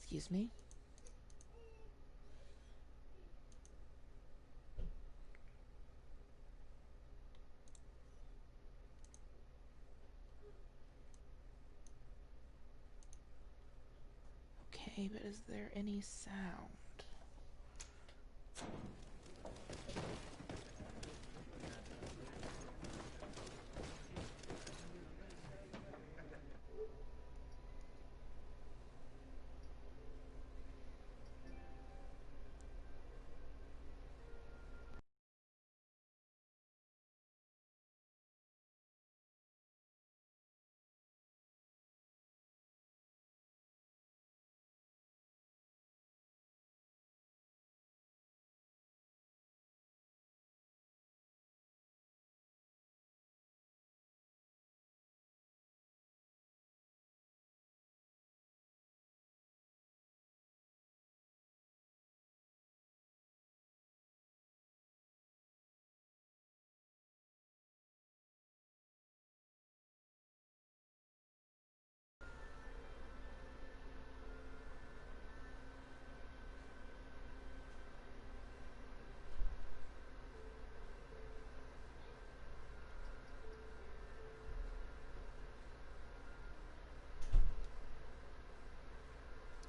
Excuse me. Okay, but is there any sound?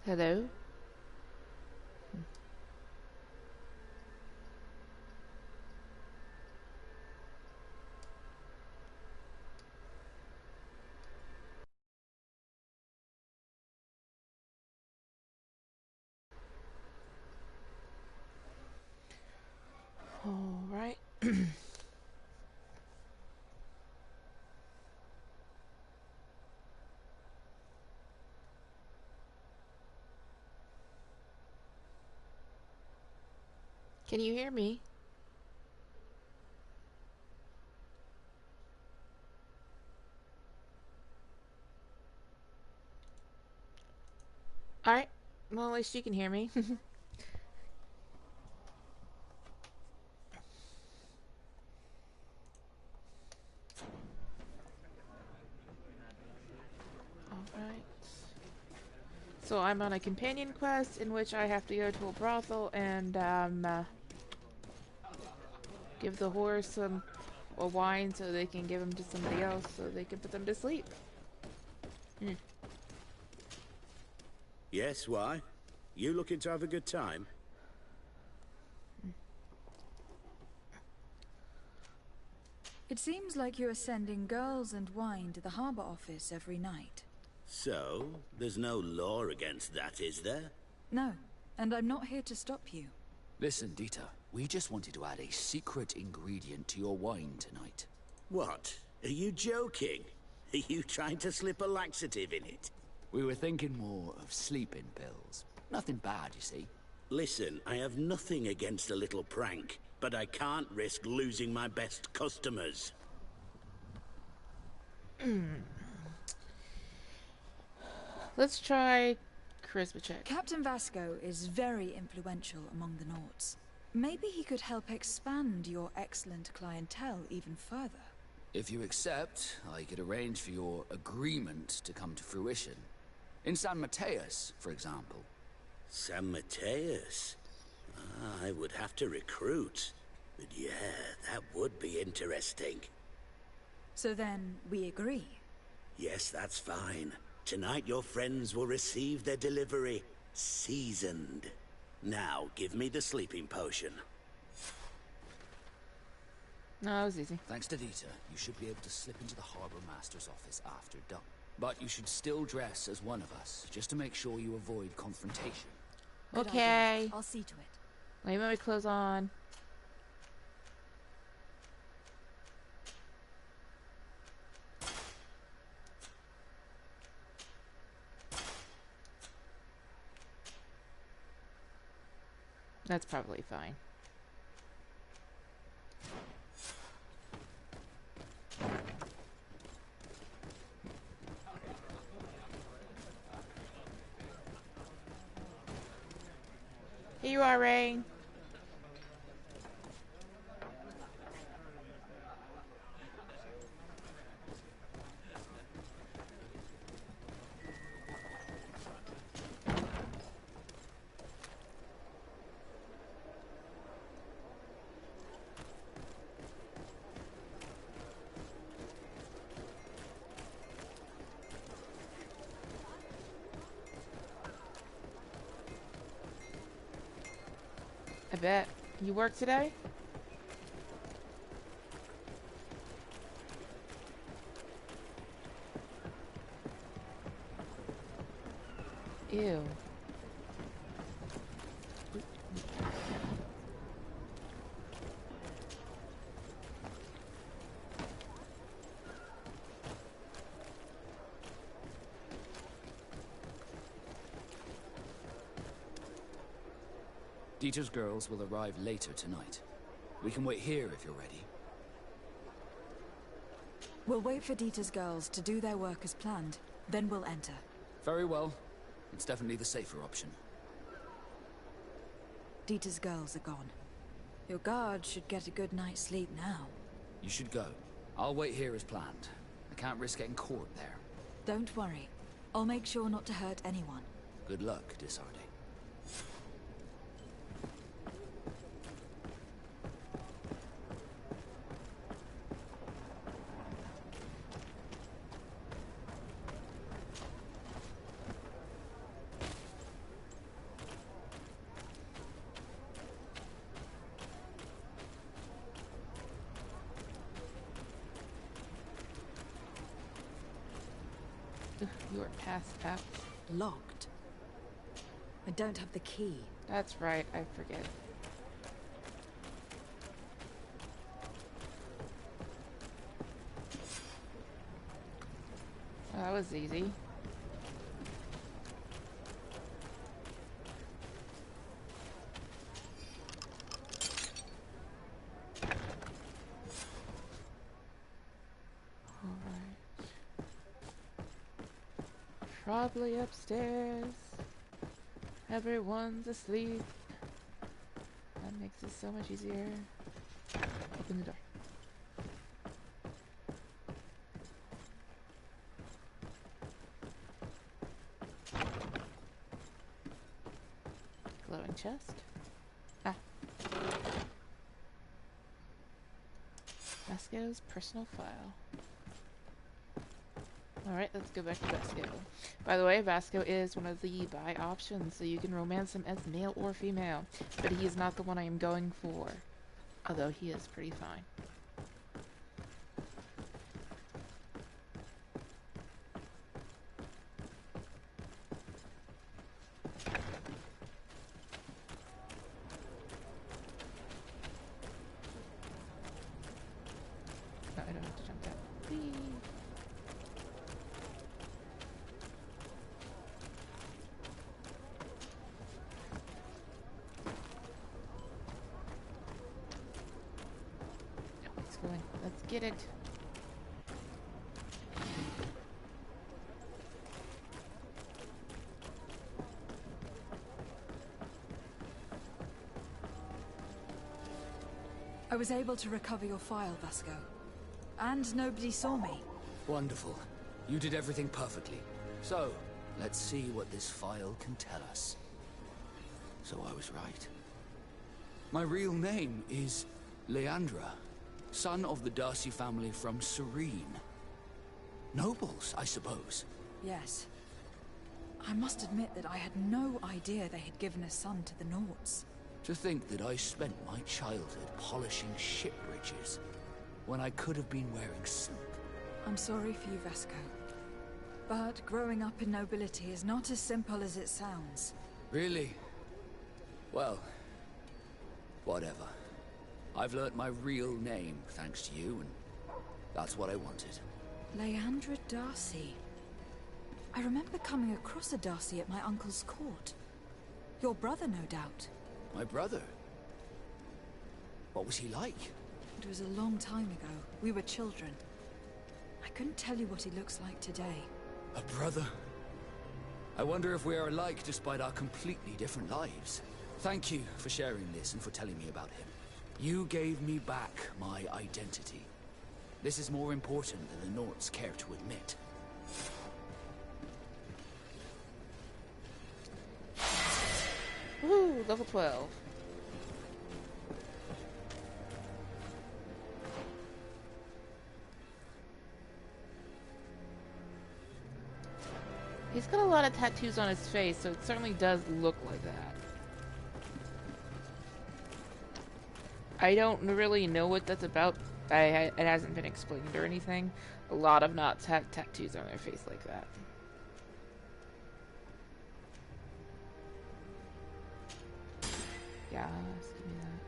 Hello? All right. Can you hear me? All right. Well, at least you can hear me. All right. So I'm on a companion quest in which I have to go to a brothel and give the whores some a wine so they can give them to somebody else so they can put them to sleep. Yes, why? You looking to have a good time? It seems like you are sending girls and wine to the harbor office every night. So, there's no law against that, is there? No, and I'm not here to stop you. Listen, Dieter, we just wanted to add a secret ingredient to your wine tonight. What? Are you joking? Are you trying to slip a laxative in it? We were thinking more of sleeping pills. Nothing bad, you see. Listen, I have nothing against a little prank, but I can't risk losing my best customers. Let's try charisma check. Captain Vasco is very influential among the Nords. Maybe he could help expand your excellent clientele even further. If you accept, I could arrange for your agreement to come to fruition. In San Mateus, for example. San Mateus? I would have to recruit. But yeah, that would be interesting. So then, we agree. Yes, that's fine. Tonight your friends will receive their delivery. Seasoned. Now, give me the sleeping potion. No, that was easy. Thanks to Dieter, you should be able to slip into the Harbor Master's office after dawn. But you should still dress as one of us, just to make sure you avoid confrontation. Good Okay. idea. I'll see to it. Wait, let me clothes on. That's probably fine. Here you are, Rain. I bet. You work today? Ew. Dieter's girls will arrive later tonight. We can wait here if you're ready. We'll wait for Dieter's girls to do their work as planned, then we'll enter. Very well. It's definitely the safer option. Dieter's girls are gone. Your guard should get a good night's sleep now. You should go. I'll wait here as planned. I can't risk getting caught there. Don't worry. I'll make sure not to hurt anyone. Good luck, Disarde. Ugh, you are passed out. Locked. I don't have the key. That's right, I forget. Oh, that was easy. Probably upstairs. Everyone's asleep. That makes it so much easier. Open the door. Glowing chest. Ah. Vasco's personal file. Alright, let's go back to Vasco. By the way, Vasco is one of the bi options, so you can romance him as male or female. But he is not the one I am going for. Although he is pretty fine. No, I don't have to jump down. Whee! Going. Let's get it. I was able to recover your file, Vasco. And nobody saw me. Wonderful. You did everything perfectly. So, let's see what this file can tell us. So I was right. My real name is Leandra, son of the Darcy family from Serene. Nobles, I suppose. Yes. I must admit that I had no idea they had given a son to the Nords. To think that I spent my childhood polishing ship bridges, when I could have been wearing silk. I'm sorry for you, Vasco. But growing up in nobility is not as simple as it sounds. Really? Well, whatever. I've learnt my real name, thanks to you, and that's what I wanted. Leandra Darcy. I remember coming across a Darcy at my uncle's court. Your brother, no doubt. My brother? What was he like? It was a long time ago. We were children. I couldn't tell you what he looks like today. A brother? I wonder if we are alike despite our completely different lives. Thank you for sharing this and for telling me about him. You gave me back my identity. This is more important than the Nords care to admit. Woo, level 12. He's got a lot of tattoos on his face, so it certainly does look like that. I don't really know what that's about. It hasn't been explained or anything. A lot of Knots have tattoos on their face like that. Yes, give me that.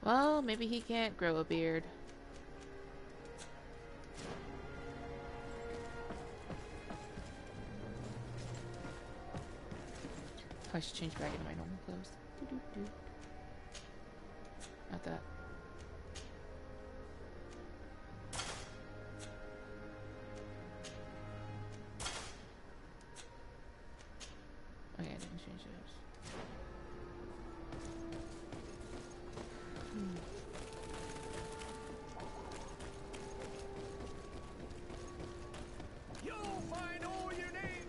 Well, maybe he can't grow a beard. I should change back into my normal clothes. Doo-doo-doo. Not that. Okay, I didn't change those. You'll find all you need.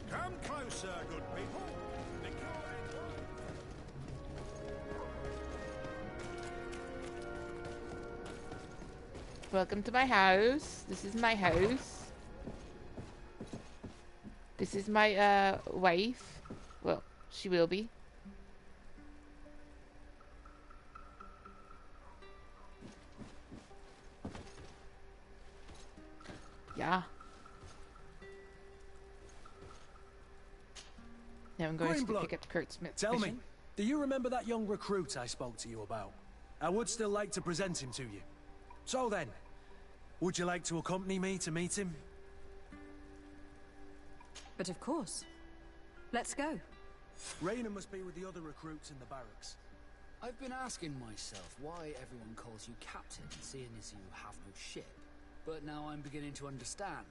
Come closer, good people. The cure ain't right. Welcome to my house. This is my house. This is my wife. Well, she will be. Yeah. Now I'm going to Greenblood, pick up Kurt Smith's Tell me, mission. do you remember that young recruit I spoke to you about? I would still like to present him to you. So then, would you like to accompany me to meet him? But of course. Let's go. Raina must be with the other recruits in the barracks. I've been asking myself why everyone calls you captain, seeing as you have no ship. But now I'm beginning to understand.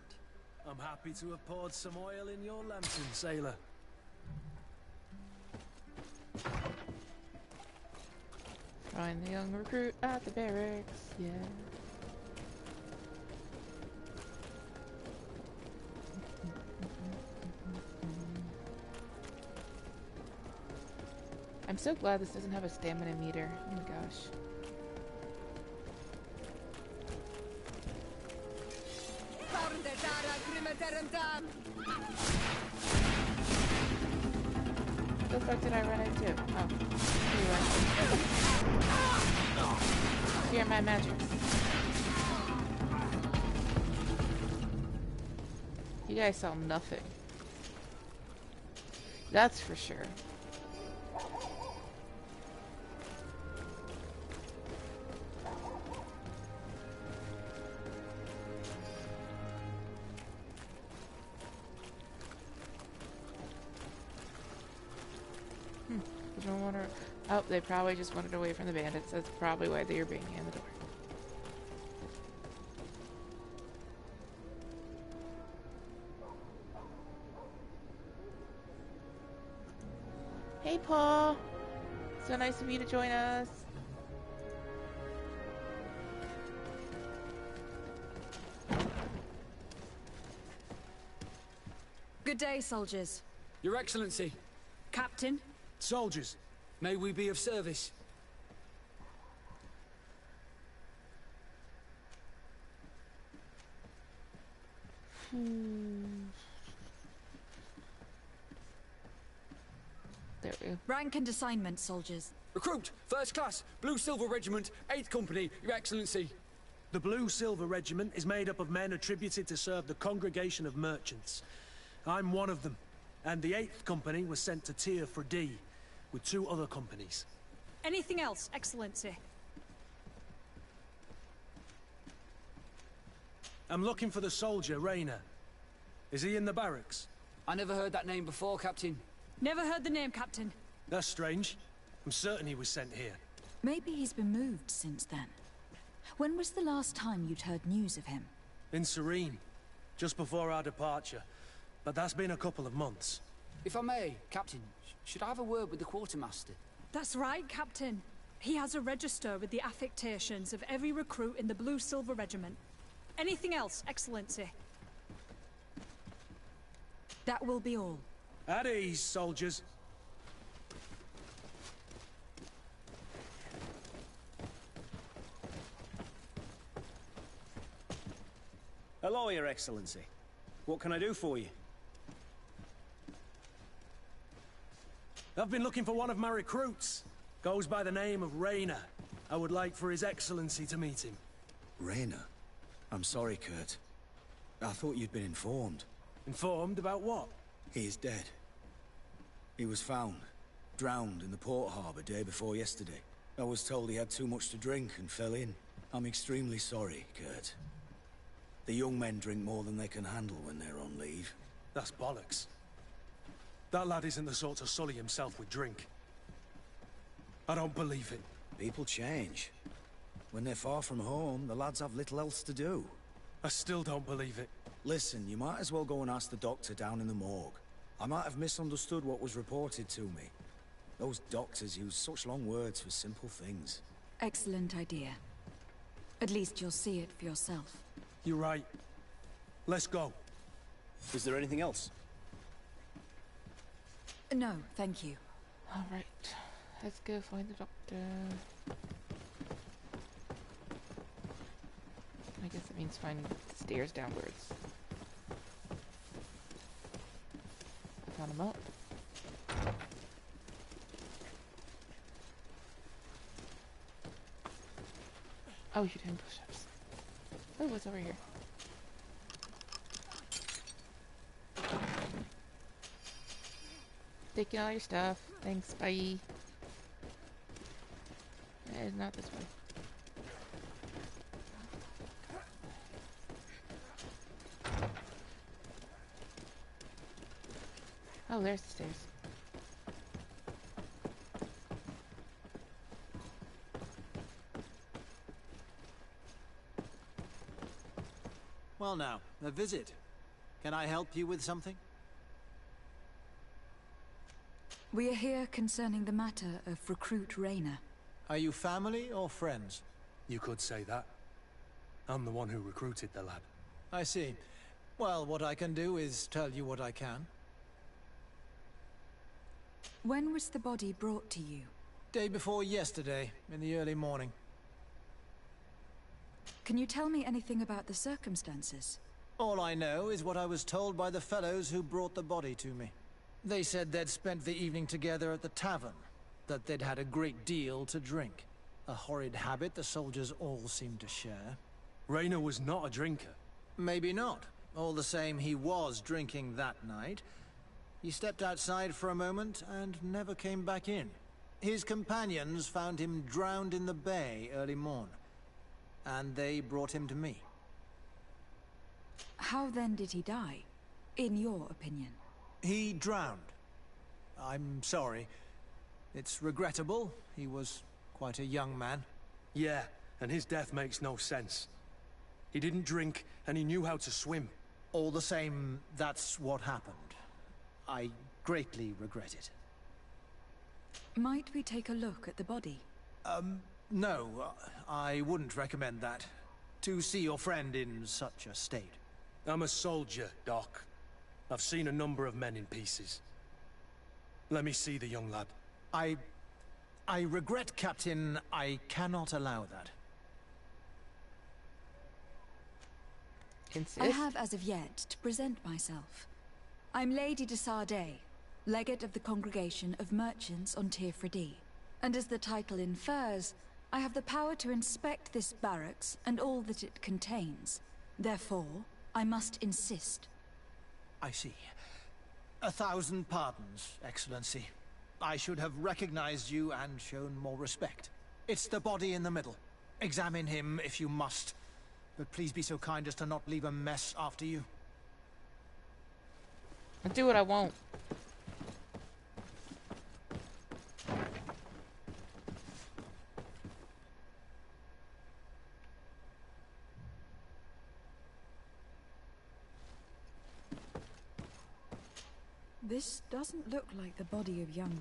I'm happy to have poured some oil in your lantern, sailor. Find the young recruit at the barracks. Yeah. I'm so glad this doesn't have a stamina meter. Oh my gosh. What the fuck did I run into? Oh. Anyway. Here, my magic. You guys saw nothing. That's for sure. Oh, they probably just wanted away from the bandits. That's probably why they were banging on the door. Hey, Paul. So nice of you to join us. Good day, soldiers. Your Excellency, Captain. Soldiers, may we be of service? There we go. Rank and assignment, soldiers. Recruit, First Class, Blue Silver Regiment, 8th Company, Your Excellency. the Blue Silver Regiment is made up of men attributed to serve the Congregation of Merchants. I'm one of them, and the 8th Company was sent to Tier for D, with 2 other companies. Anything else, Excellency? I'm looking for the soldier, Rayner. Is he in the barracks? I never heard that name before, Captain. Never heard the name, Captain. That's strange. I'm certain he was sent here. Maybe he's been moved since then. When was the last time you'd heard news of him? In Serene, just before our departure. But that's been a couple of months. If I may, Captain, should I have a word with the quartermaster? That's right, Captain. He has a register with the affectations of every recruit in the Blue-Silver Regiment. Anything else, Excellency? That will be all. At ease, soldiers. Hello, Your Excellency. What can I do for you? I've been looking for one of my recruits. Goes by the name of Rayner. I would like for His Excellency to meet him. Rayner? I'm sorry, Kurt. I thought you'd been informed. Informed about what? He is dead. He was found, drowned in the port harbour day before yesterday. I was told he had too much to drink and fell in. I'm extremely sorry, Kurt. The young men drink more than they can handle when they're on leave. That's bollocks. That lad isn't the sort to sully himself with drink. I don't believe it. People change. When they're far from home, the lads have little else to do. I still don't believe it. Listen, you might as well go and ask the doctor down in the morgue. I might have misunderstood what was reported to me. Those doctors use such long words for simple things. Excellent idea. At least you'll see it for yourself. You're right. Let's go. Is there anything else? No, thank you. Alright, let's go find the doctor. I guess it means find stairs downwards. Found him up. Oh, you're doing push-ups. Oh, what's over here? Taking all your stuff. Thanks, bye. It's not this way. Oh, there's the stairs. Well now, a visit. Can I help you with something? We are here concerning the matter of recruit Rayner. Are you family or friends? You could say that. I'm the one who recruited the lad. I see. Well, what I can do is tell you what I can. When was the body brought to you? Day before yesterday, in the early morning. Can you tell me anything about the circumstances? All I know is what I was told by the fellows who brought the body to me. They said they'd spent the evening together at the tavern, that they'd had a great deal to drink. A horrid habit the soldiers all seemed to share. Rayner was not a drinker. Maybe not. All the same, he was drinking that night. He stepped outside for a moment and never came back in. His companions found him drowned in the bay early morn, and they brought him to me. How then did he die, in your opinion? He drowned. I'm sorry. It's regrettable. He was quite a young man. Yeah, and his death makes no sense. He didn't drink, and he knew how to swim. All the same, that's what happened. I greatly regret it. Might we take a look at the body? No, I wouldn't recommend that. To see your friend in such a state. I'm a soldier, Doc. I've seen a number of men in pieces. Let me see the young lad. I regret, Captain, I cannot allow that. Insist. I have as of yet to present myself. I'm Lady de Sardet, legate of the Congregation of Merchants on Tirfredi. And as the title infers, I have the power to inspect this barracks and all that it contains. Therefore, I must insist. I see. 1,000 pardons, Excellency. I should have recognized you and shown more respect. It's the body in the middle. Examine him if you must. but please be so kind as to not leave a mess after you. I do what I want. This doesn't look like the body of young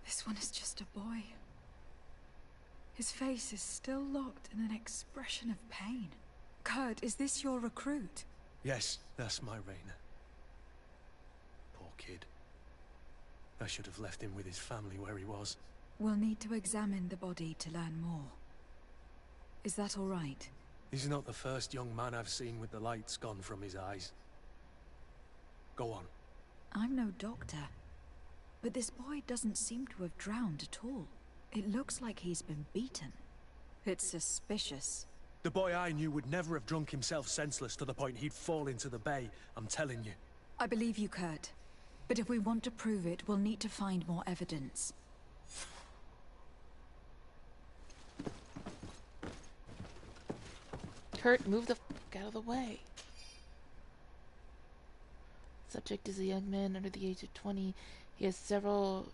This one is just a boy. His face is still locked in an expression of pain. Kurt, is this your recruit? Yes, that's my Raina. Poor kid. I should have left him with his family where he was. We'll need to examine the body to learn more. Is that all right? He's not the first young man I've seen with the lights gone from his eyes. Go on. I'm no doctor, but this boy doesn't seem to have drowned at all. It looks like he's been beaten. It's suspicious. The boy I knew would never have drunk himself senseless to the point he'd fall into the bay, I'm telling you. I believe you, Kurt. But if we want to prove it, we'll need to find more evidence. Kurt, move the fuck out of the way. Subject is a young man under the age of 20. He has several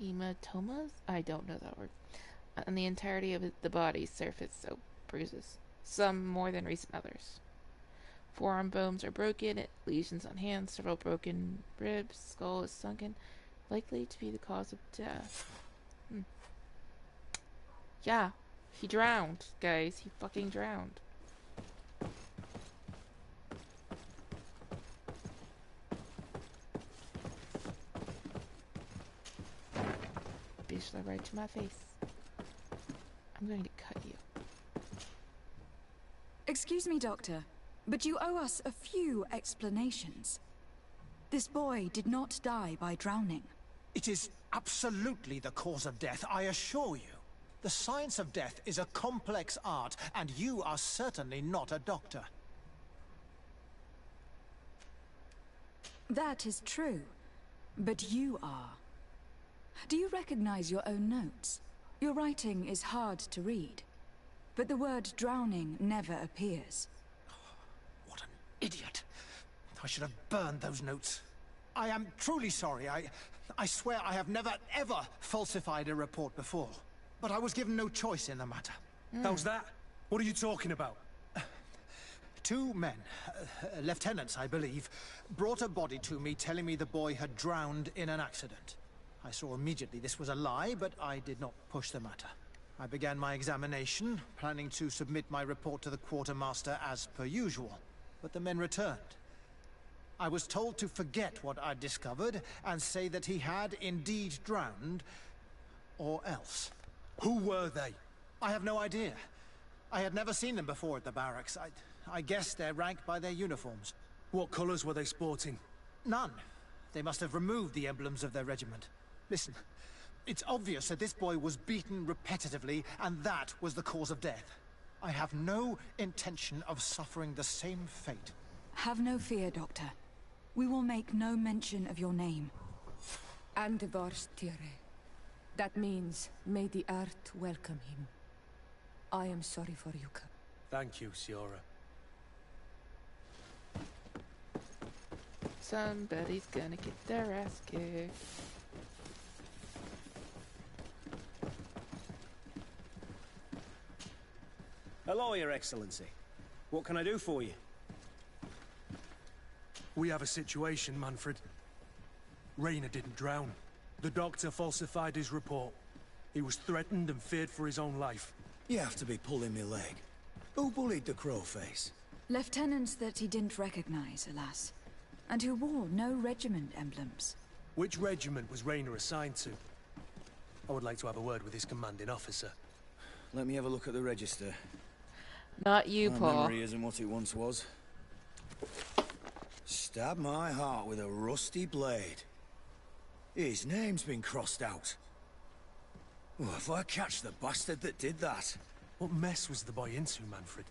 hematomas? I don't know that word. On the entirety of the body's surface, so bruises. Some more than recent others. Forearm bones are broken, lesions on hands, several broken ribs, skull is sunken, likely to be the cause of death. Yeah, he drowned, guys. He fucking drowned. Bitch, right to my face. I'm going to cut you. Excuse me, Doctor, but you owe us a few explanations. This boy did not die by drowning. It is absolutely the cause of death, I assure you. The science of death is a complex art, and you are certainly not a doctor. That is true, but you are. Do you recognize your own notes? Your writing is hard to read, but the word drowning never appears. What an idiot. I should have burned those notes. I am truly sorry. I swear I have never, ever falsified a report before. But I was given no choice in the matter. How's that? What are you talking about? Two men, lieutenants I believe, brought a body to me telling me the boy had drowned in an accident. I saw immediately this was a lie, but I did not push the matter. I began my examination, planning to submit my report to the quartermaster as per usual. But the men returned. I was told to forget what I'd discovered and say that he had indeed drowned, or else. Who were they? I have no idea. I had never seen them before at the barracks. I guessed they're ranked by their uniforms. What colours were they sporting? None. They must have removed the emblems of their regiment. Listen, it's obvious that this boy was beaten repetitively, and that was the cause of death. I have no intention of suffering the same fate. Have no fear, Doctor. We will make no mention of your name. Andevars Tire. That means, may the earth welcome him. I am sorry for you, Kurt. Thank you, Siora. Somebody's gonna get their ass kicked. Hello, Your Excellency. What can I do for you? We have a situation, Manfred. Raina didn't drown. The doctor falsified his report. He was threatened and feared for his own life. You have to be pulling me leg. Who bullied the crowface? Lieutenants that he didn't recognize, alas. And who wore no regiment emblems. Which regiment was Raina assigned to? I would like to have a word with his commanding officer. Let me have a look at the register. Not you, My Paul. memory isn't what it once was. Stab my heart with a rusty blade. His name's been crossed out. Oh, if I catch the bastard that did that. What mess was the boy into, Manfred?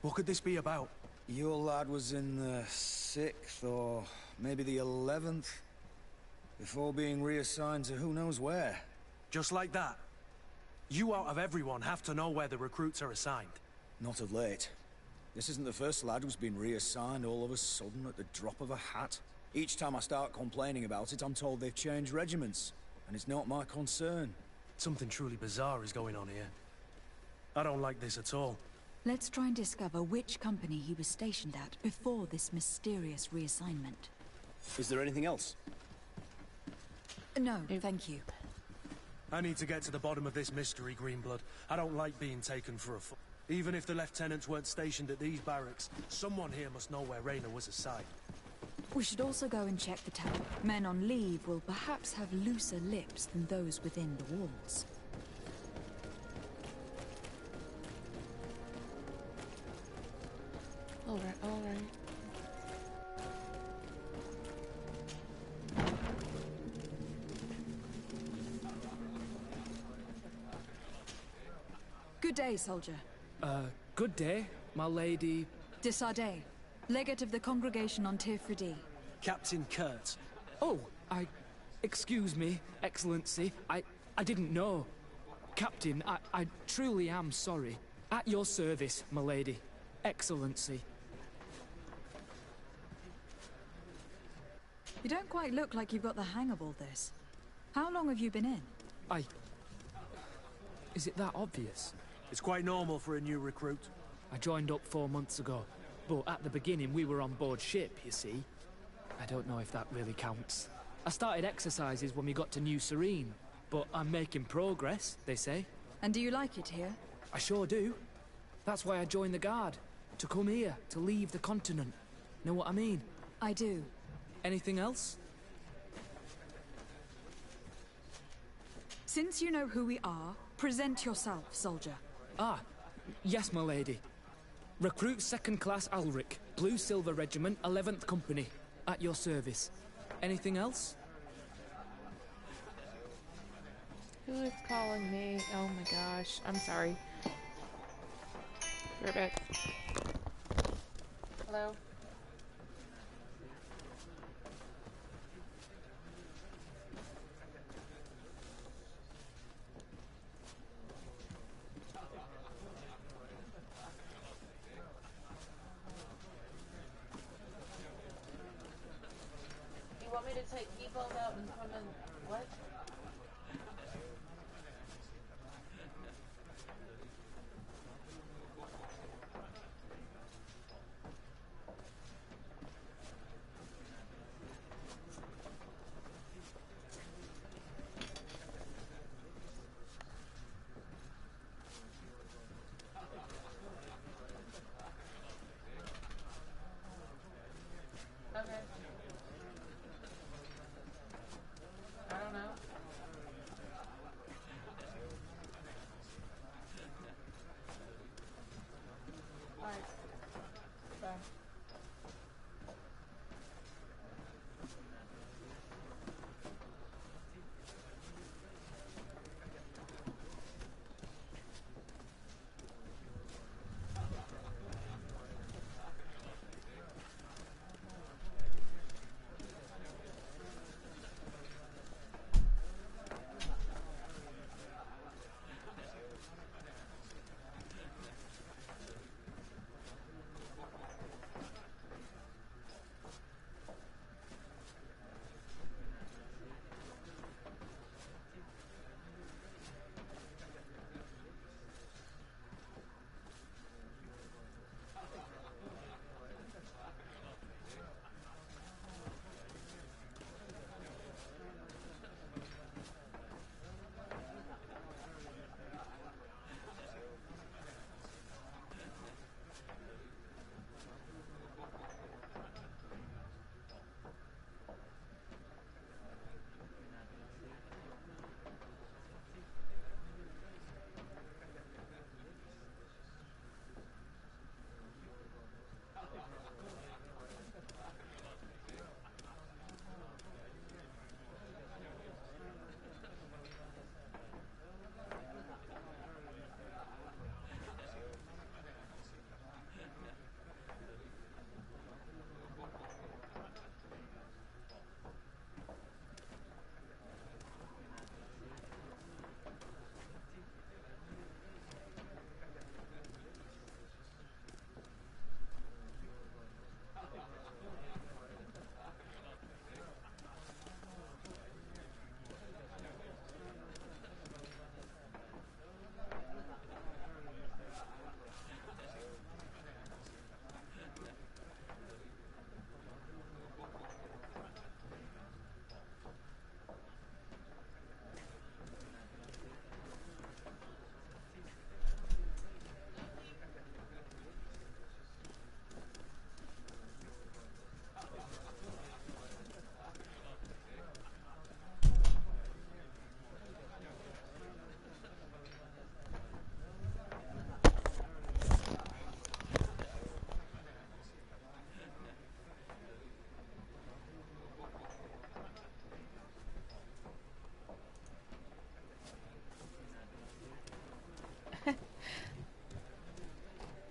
What could this be about? Your lad was in the 6th or maybe the 11th, before being reassigned to who knows where. Just like that? You out of everyone have to know where the recruits are assigned. Not of late. This isn't the first lad who's been reassigned all of a sudden at the drop of a hat. Each time I start complaining about it, I'm told they've changed regiments. And it's not my concern. Something truly bizarre is going on here. I don't like this at all. Let's try and discover which company he was stationed at before this mysterious reassignment. Is there anything else? No, thank you. I need to get to the bottom of this mystery, Greenblood. I don't like being taken for a fool. Even if the lieutenants weren't stationed at these barracks, someone here must know where Reyna was assigned. We should also go and check the tower. Men on leave will perhaps have looser lips than those within the walls. Alright, alright. Good day, soldier. Good day, my lady. De Sardet, legate of the congregation on Tirfredi. Captain Kurt. Oh, excuse me, Excellency. I didn't know. Captain, I truly am sorry. At your service, my lady. Excellency. You don't quite look like you've got the hang of all this. How long have you been in? Is it that obvious? It's quite normal for a new recruit. I joined up 4 months ago, but at the beginning we were on board ship, you see. I don't know if that really counts. I started exercises when we got to New Serene, but I'm making progress, they say. And do you like it here? I sure do. That's why I joined the Guard. To come here, to leave the continent. Know what I mean? I do. Anything else? Since you know who we are, present yourself, soldier. Ah, yes, my lady. Recruit 2nd Class Alric, Blue Silver Regiment, 11th Company. At your service. Anything else? Who is calling me? Oh my gosh. I'm sorry. We're back. Hello? You want me to take people out and come in? What?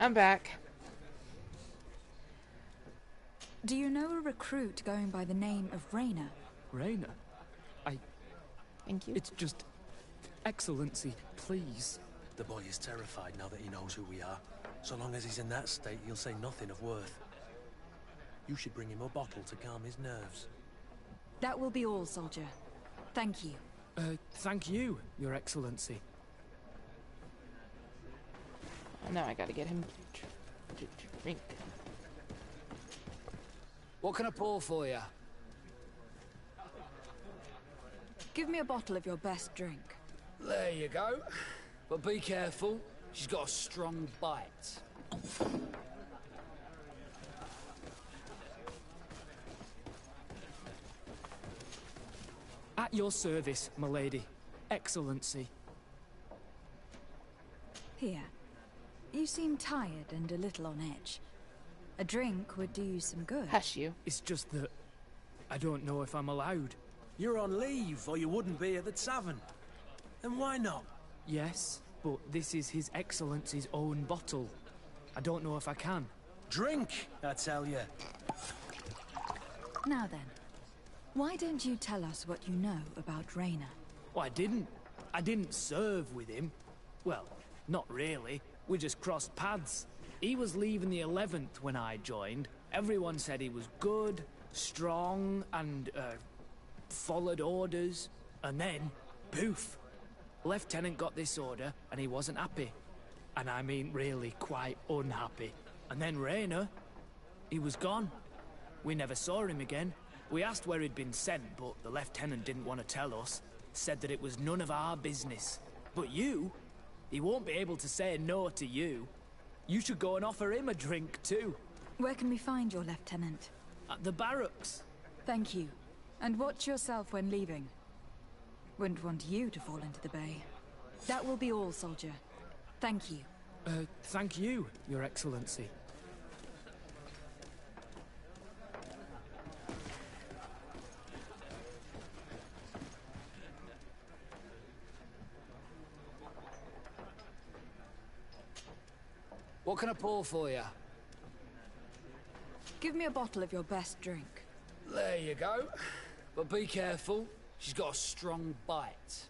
I'm back. Do you know a recruit going by the name of Raina? Raina? Thank you. It's just... Excellency, please. The boy is terrified now that he knows who we are. So long as he's in that state, he'll say nothing of worth. You should bring him a bottle to calm his nerves. That will be all, soldier. Thank you. Thank you, Your Excellency. Now I gotta get him to drink. What can I pour for you? Give me a bottle of your best drink. There you go. But be careful. She's got a strong bite. At your service, my lady. Excellency. Here. You seem tired and a little on edge. A drink would do you some good. Hush you. It's just that... I don't know if I'm allowed. You're on leave, or you wouldn't be at the tavern. And why not? Yes, but this is His Excellency's own bottle. I don't know if I can. Drink, I tell you. Now then, why don't you tell us what you know about Raina? Well, I didn't serve with him. Well, not really. We just crossed paths. He was leaving the 11th when I joined. Everyone said he was good, strong, and, followed orders. And then, poof. Lieutenant got this order, and he wasn't happy. And I mean really quite unhappy. And then Raina, he was gone. We never saw him again. We asked where he'd been sent, but the lieutenant didn't want to tell us. Said that it was none of our business. But you, he won't be able to say no to you. You should go and offer him a drink too. Where can we find your lieutenant? At the barracks. Thank you. And watch yourself when leaving. Wouldn't want you to fall into the bay. That will be all, soldier. Thank you. Thank you, Your Excellency. What can I pour for you? Give me a bottle of your best drink. There you go. But be careful. She's got a strong bite.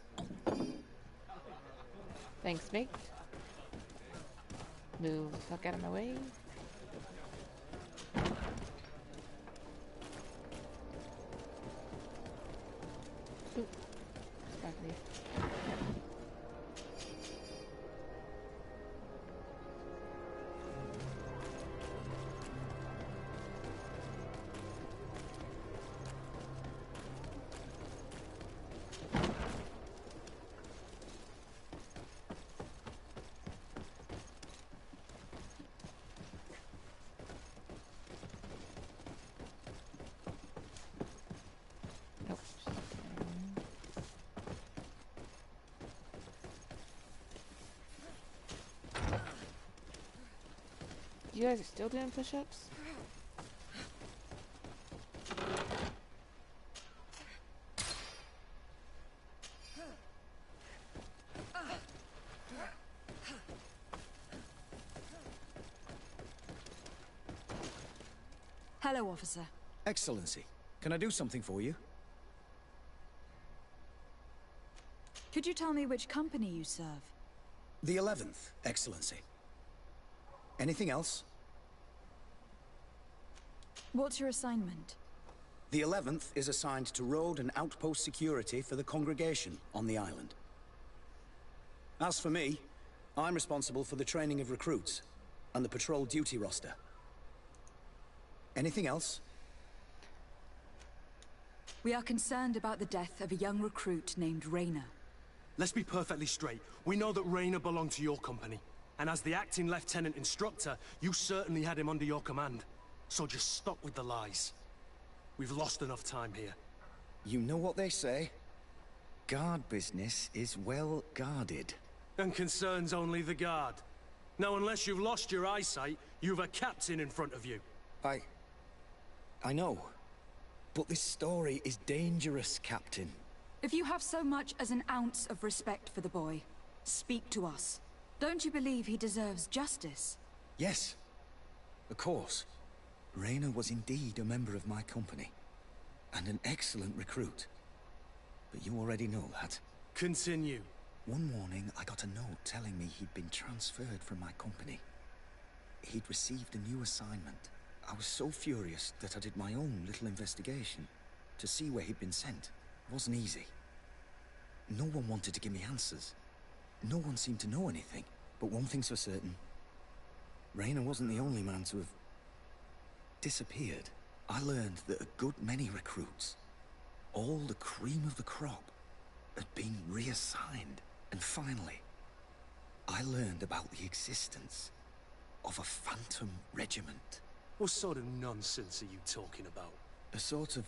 Thanks, mate. Move the fuck out of my way. Ooh. Back there. Nope. You guys are still doing push-ups? Hello, officer. Excellency, can I do something for you? Could you tell me which company you serve? The 11th, Excellency. Anything else? What's your assignment? The 11th is assigned to road and outpost security for the congregation on the island. As for me, I'm responsible for the training of recruits and the patrol duty roster. Anything else? We are concerned about the death of a young recruit named Raina. Let's be perfectly straight. We know that Raina belonged to your company. And as the acting lieutenant instructor, you certainly had him under your command. So just stop with the lies. We've lost enough time here. You know what they say? Guard business is well guarded. And concerns only the guard. Now, unless you've lost your eyesight, you've a captain in front of you. I know. But this story is dangerous, Captain. If you have so much as an ounce of respect for the boy, speak to us. Don't you believe he deserves justice? Yes, of course. Rayner was indeed a member of my company, and an excellent recruit. But you already know that. Continue. One morning, I got a note telling me he'd been transferred from my company. He'd received a new assignment. I was so furious that I did my own little investigation to see where he'd been sent. It wasn't easy. No one wanted to give me answers. No one seemed to know anything. But one thing's for certain. Rayner wasn't the only man to have disappeared. I learned that a good many recruits, all the cream of the crop, had been reassigned. And finally, I learned about the existence of a phantom regiment. What sort of nonsense are you talking about? A sort of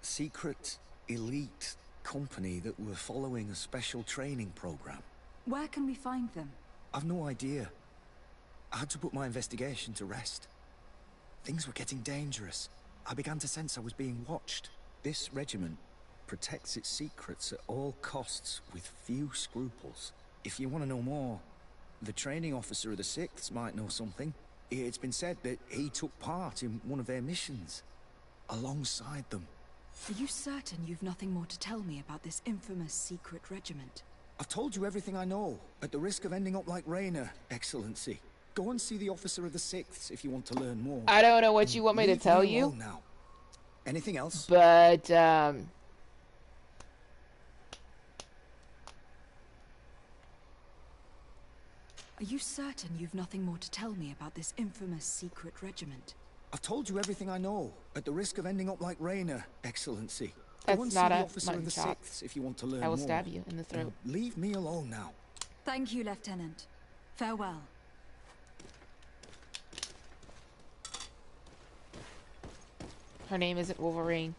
secret, elite company that were following a special training program. Where can we find them? I've no idea. I had to put my investigation to rest. Things were getting dangerous. I began to sense I was being watched. This regiment protects its secrets at all costs with few scruples. If you want to know more, the training officer of the 6th might know something. It's been said that he took part in one of their missions, alongside them. Are you certain you've nothing more to tell me about this infamous secret regiment? I've told you everything I know, at the risk of ending up like Rayner, Excellency. Go and see the officer of the 6th if you want to learn more. I don't know what you want me to tell you. Now. Anything else? But, Are you certain you've nothing more to tell me about this infamous secret regiment? I've told you everything I know, at the risk of ending up like Rayner, Excellency. That's Go and not see a the officer of mutton the chop. 6th if you want to learn more. I will stab you in the throat. Leave me alone now. Thank you, Lieutenant. Farewell. Her name isn't Wolverine.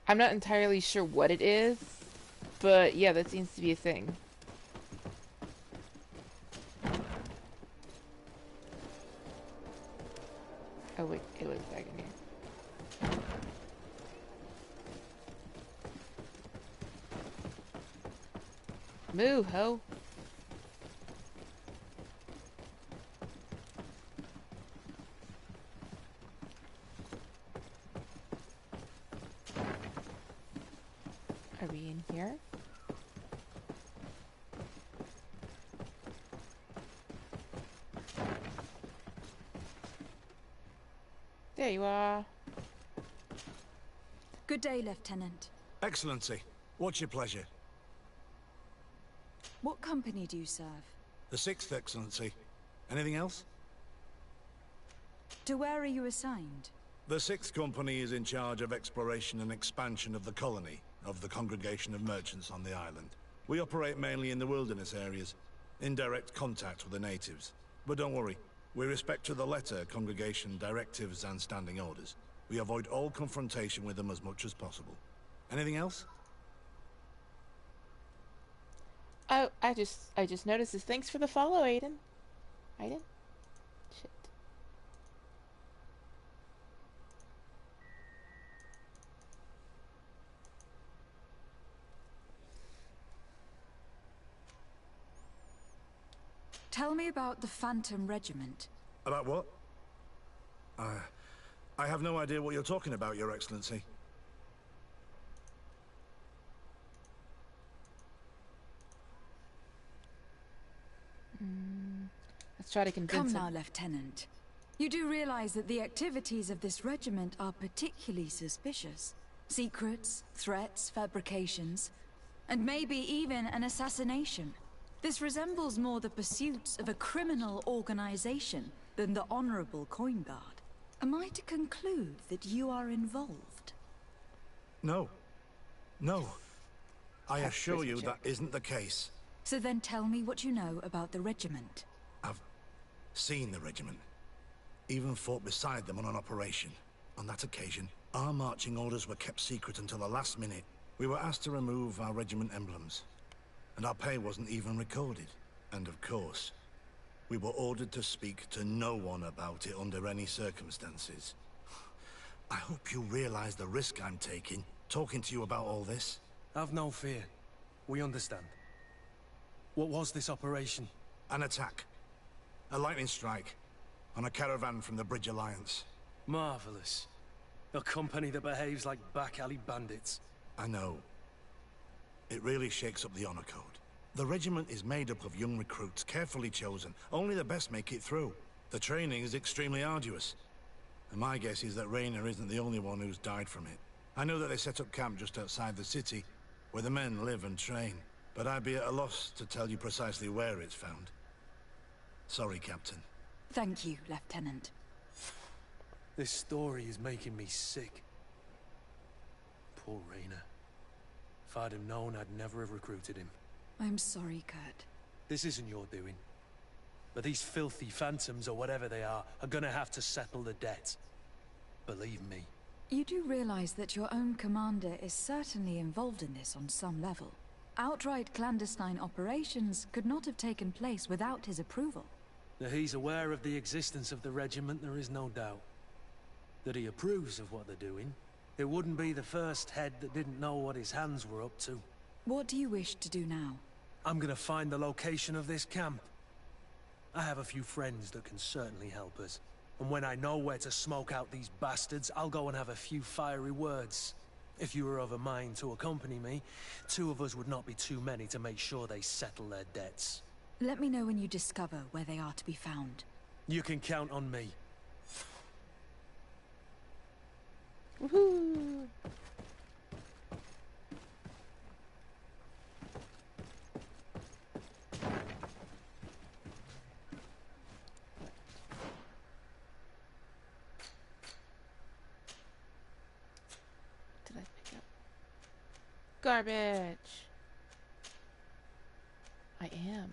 I'm not entirely sure what it is, but yeah, that seems to be a thing. Oh wait, it was back in here. Move, ho! Are we in here? There you are. Good day, Lieutenant. Excellency, what's your pleasure? What company do you serve? The 6th, Excellency. Anything else? To where are you assigned? The 6th Company is in charge of exploration and expansion of the colony of the Congregation of Merchants on the island. We operate mainly in the wilderness areas, in direct contact with the natives. But don't worry, we respect to the letter Congregation directives and standing orders. We avoid all confrontation with them as much as possible. Anything else? Oh, I just noticed this. Thanks for the follow, Aiden. Aiden? Shit. Tell me about the Phantom Regiment. About what? I have no idea what you're talking about, Your Excellency. Let's try to convince Come him. now, Lieutenant. You do realize that the activities of this regiment are particularly suspicious. Secrets, threats, fabrications, and maybe even an assassination. This resembles more the pursuits of a criminal organization than the honorable coin guard. Am I to conclude that you are involved? No. No. I That's assure you pretty that isn't the case. So then tell me what you know about the regiment. I've seen the regiment. Even fought beside them on an operation. On that occasion, our marching orders were kept secret until the last minute. We were asked to remove our regiment emblems. And our pay wasn't even recorded. And of course, we were ordered to speak to no one about it under any circumstances. I hope you realize the risk I'm taking talking to you about all this. Have no fear. We understand. What was this operation? An attack. A lightning strike. On a caravan from the Bridge Alliance. Marvelous. A company that behaves like back-alley bandits. I know. It really shakes up the honor code. The regiment is made up of young recruits, carefully chosen. Only the best make it through. The training is extremely arduous. And my guess is that Raynor isn't the only one who's died from it. I know that they set up camp just outside the city, where the men live and train. But I'd be at a loss to tell you precisely where it's found. Sorry, Captain. Thank you, Lieutenant. This story is making me sick. Poor Raynor. If I'd have known, I'd never have recruited him. I'm sorry, Kurt. This isn't your doing. But these filthy phantoms, or whatever they are gonna have to settle the debt. Believe me. You do realize that your own commander is certainly involved in this on some level. Outright clandestine operations could not have taken place without his approval. That he's aware of the existence of the regiment, there is no doubt. That he approves of what they're doing. It wouldn't be the first head that didn't know what his hands were up to. What do you wish to do now? I'm gonna find the location of this camp. I have a few friends that can certainly help us. And when I know where to smoke out these bastards, I'll go and have a few fiery words. If you were of a mind to accompany me, 2 of us would not be too many to make sure they settle their debts. Let me know when you discover where they are to be found. You can count on me. Woohoo! Did I pick up? Garbage! I am.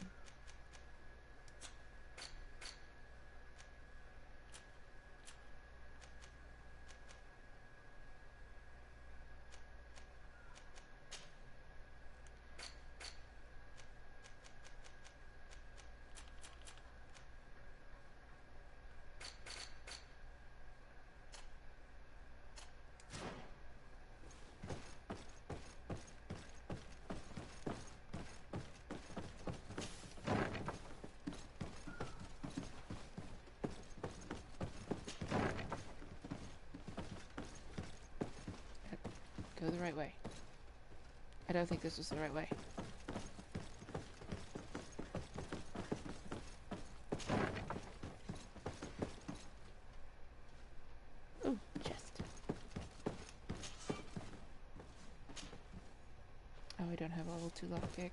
Go the right way. I don't think this was the right way. Ooh, chest. Oh, I don't have a level 2 lockpick.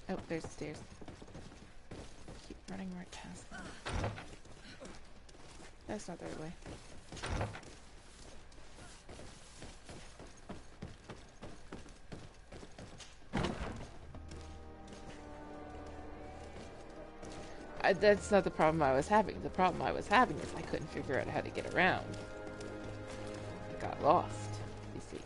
Oh, there's the stairs. Keep running right past them. That's not the right way. That's not the problem I was having. The problem I was having is I couldn't figure out how to get around. I got lost, you see.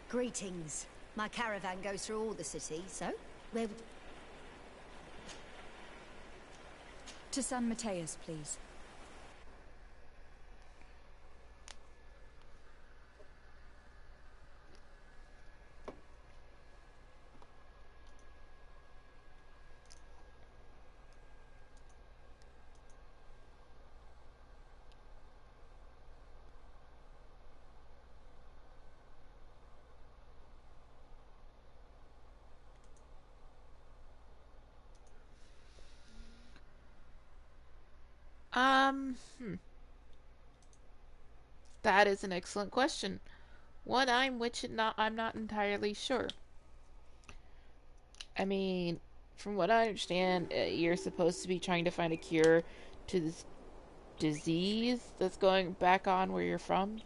Greetings. My caravan goes through all the city, so where would... To San Mateus, please. That is an excellent question. One I'm not entirely sure. I mean, from what I understand, you're supposed to be trying to find a cure to this disease that's going back on where you're from.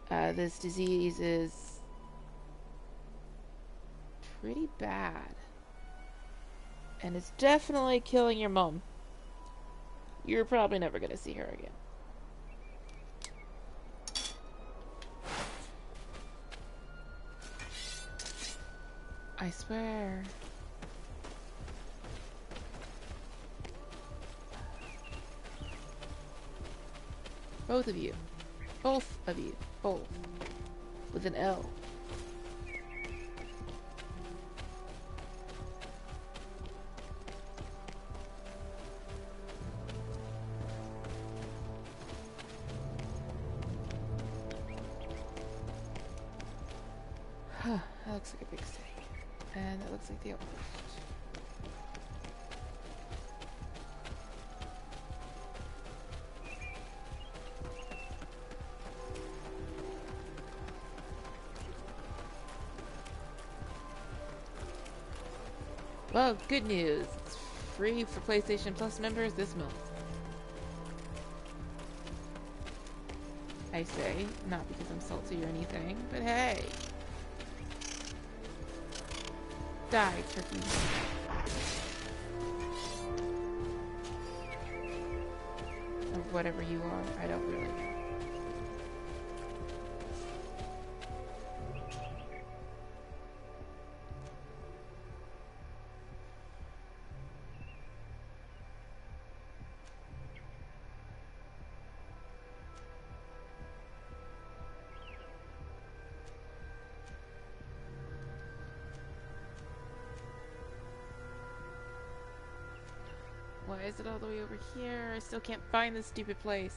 This disease is pretty bad. And it's definitely killing your mom. You're probably never gonna see her again. I swear. Both of you. Both of you. Both. With an L. Huh, that looks like a big city. And that looks like the outpost. Well, good news. It's free for PlayStation Plus members this month. I say, not because I'm salty or anything, but hey. Die, turkey. Or whatever you are, I don't really know. Why is it all the way over here? I still can't find this stupid place.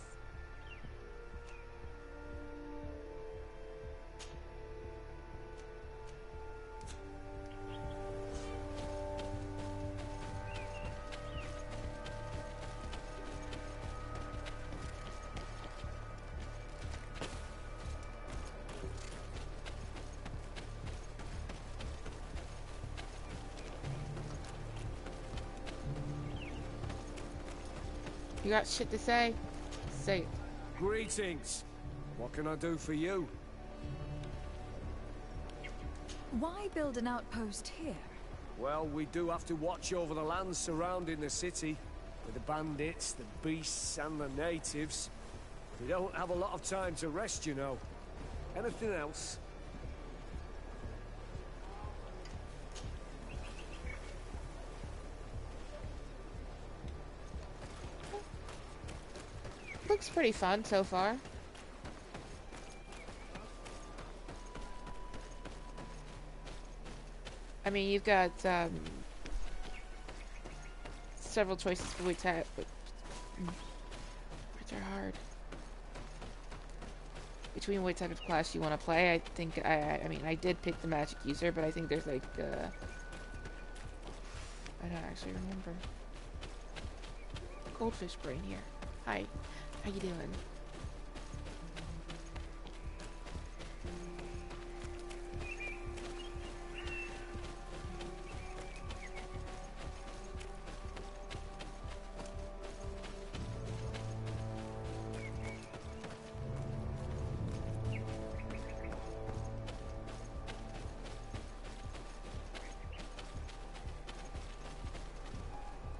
You got shit to say? Say it. Greetings. What can I do for you? Why build an outpost here? Well, we do have to watch over the lands surrounding the city, with the bandits, the beasts, and the natives. We don't have a lot of time to rest, you know. Anything else? Looks pretty fun so far. I mean, you've got several choices for which are hard. Between what type of class you want to play, I think I mean I did pick the magic user, but I think there's like I don't actually remember. Goldfish brain here. Hi. How you doing?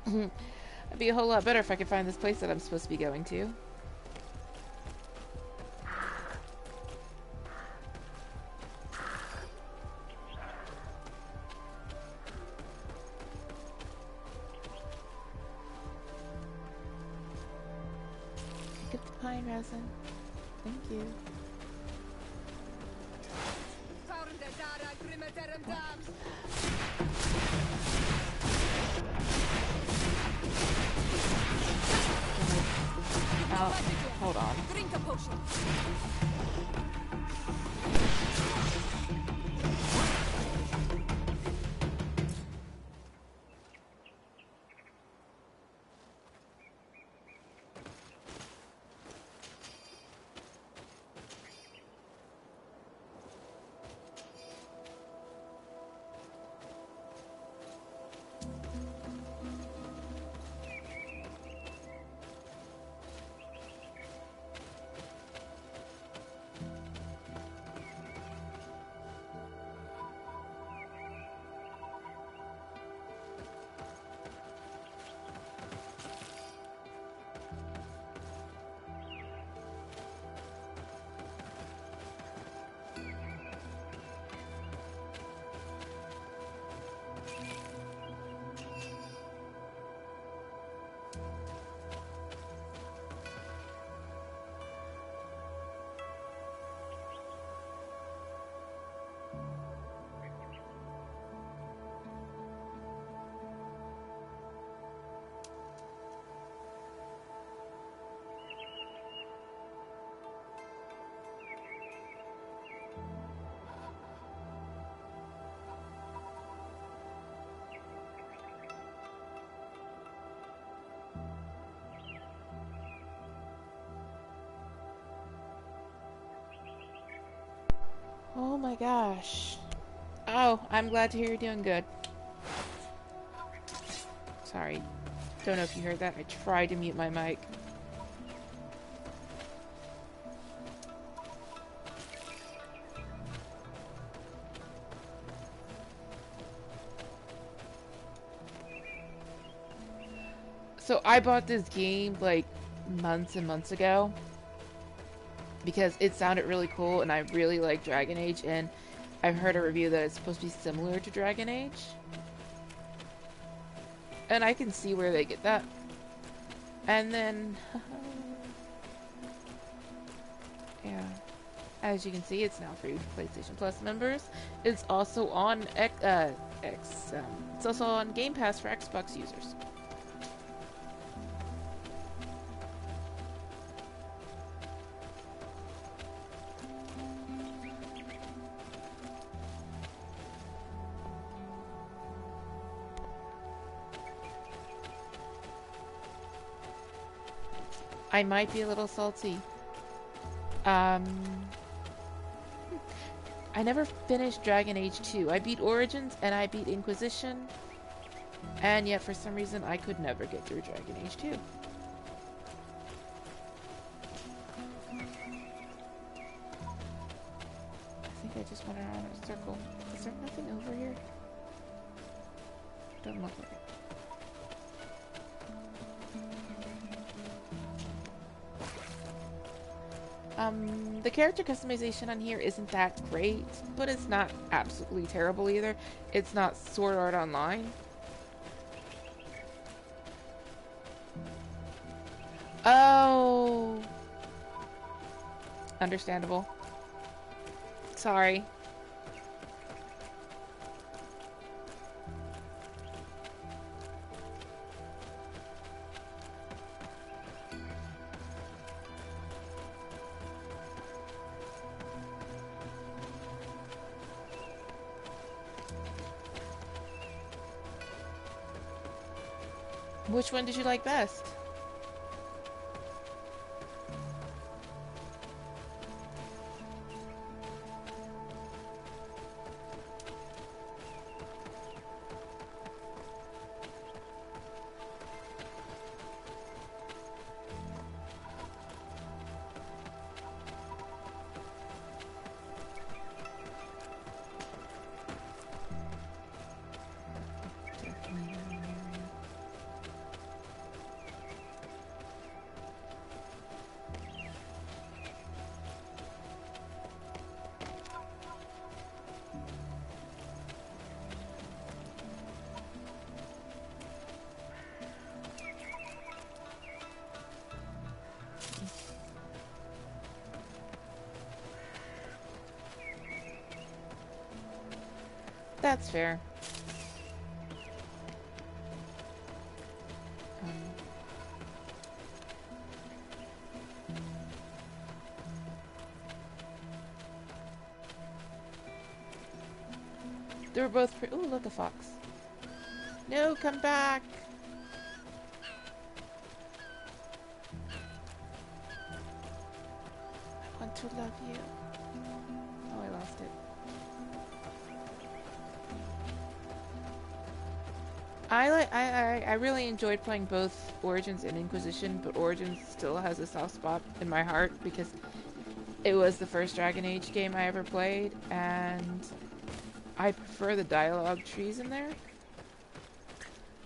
It'd be a whole lot better if I could find this place that I'm supposed to be going to. Get the pine resin. Thank you. Oh, hold on. Drink a potion. Oh my gosh. Oh, I'm glad to hear you're doing good. Sorry. Don't know if you heard that. I tried to mute my mic. So I bought this game like months and months ago because it sounded really cool and I really like Dragon Age, and I've heard a review that it's supposed to be similar to Dragon Age. And I can see where they get that. And then yeah. As you can see, it's now free for PlayStation Plus members. It's also on it's also on Game Pass for Xbox users. I might be a little salty. I never finished Dragon Age 2. I beat Origins and I beat Inquisition. And yet for some reason I could never get through Dragon Age 2. I think I just went around in a circle. Is there nothing over here? Doesn't look like it. The character customization on here isn't that great, but it's not absolutely terrible either. It's not Sword Art Online. Oh! Understandable. Sorry. Which one did you like best? That's fair. They were both pretty. Ooh, look, a fox. No, come back! I want to love you. Oh, I lost it. I really enjoyed playing both Origins and Inquisition, but Origins still has a soft spot in my heart because it was the first Dragon Age game I ever played, and I prefer the dialogue trees in there.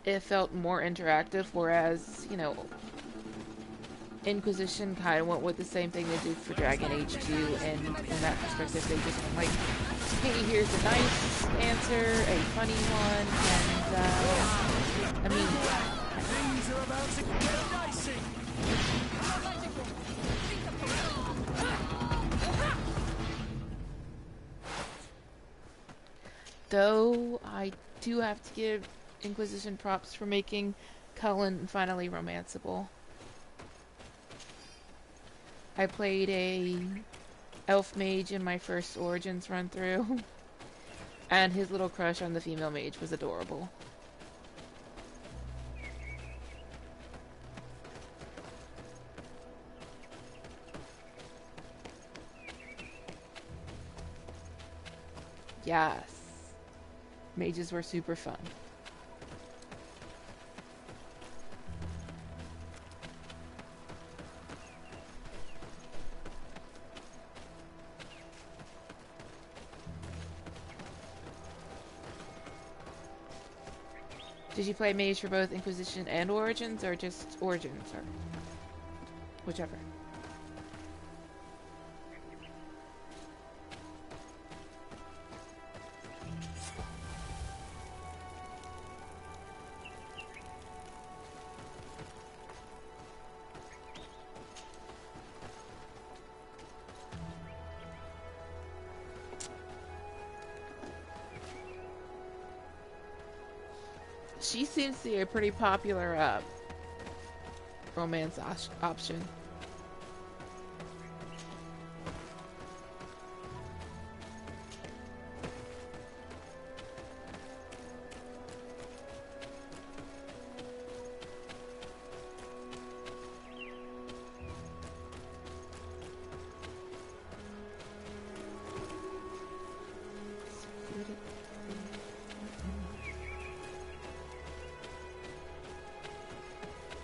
It felt more interactive, whereas, you know, Inquisition kind of went with the same thing they did for Dragon Age 2, and in that perspective they just went like, hey, here's a nice answer, a funny one, and, I mean... Things are about to get dicey! Though, I do have to give Inquisition props for making Cullen finally romanceable. I played a elf mage in my first Origins run through, and his little crush on the female mage was adorable. Yes. Mages were super fun. Did you play Mage for both Inquisition and Origins, or just Origins, or whichever? She seems to be a pretty popular romance option.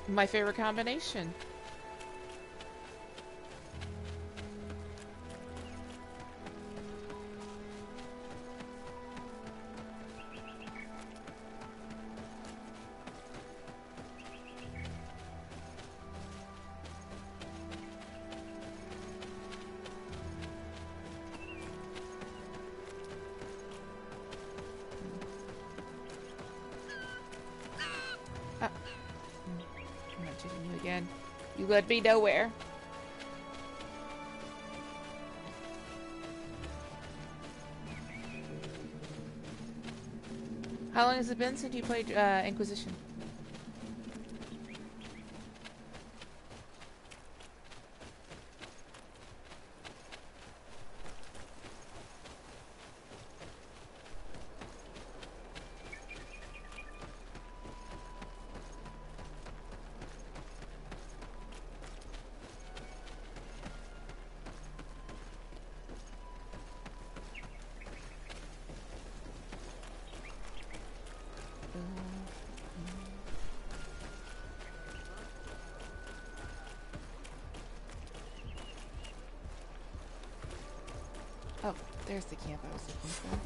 My favorite combination. You led me nowhere. How long has it been since you played Inquisition? Oh, there's the camp I was looking for.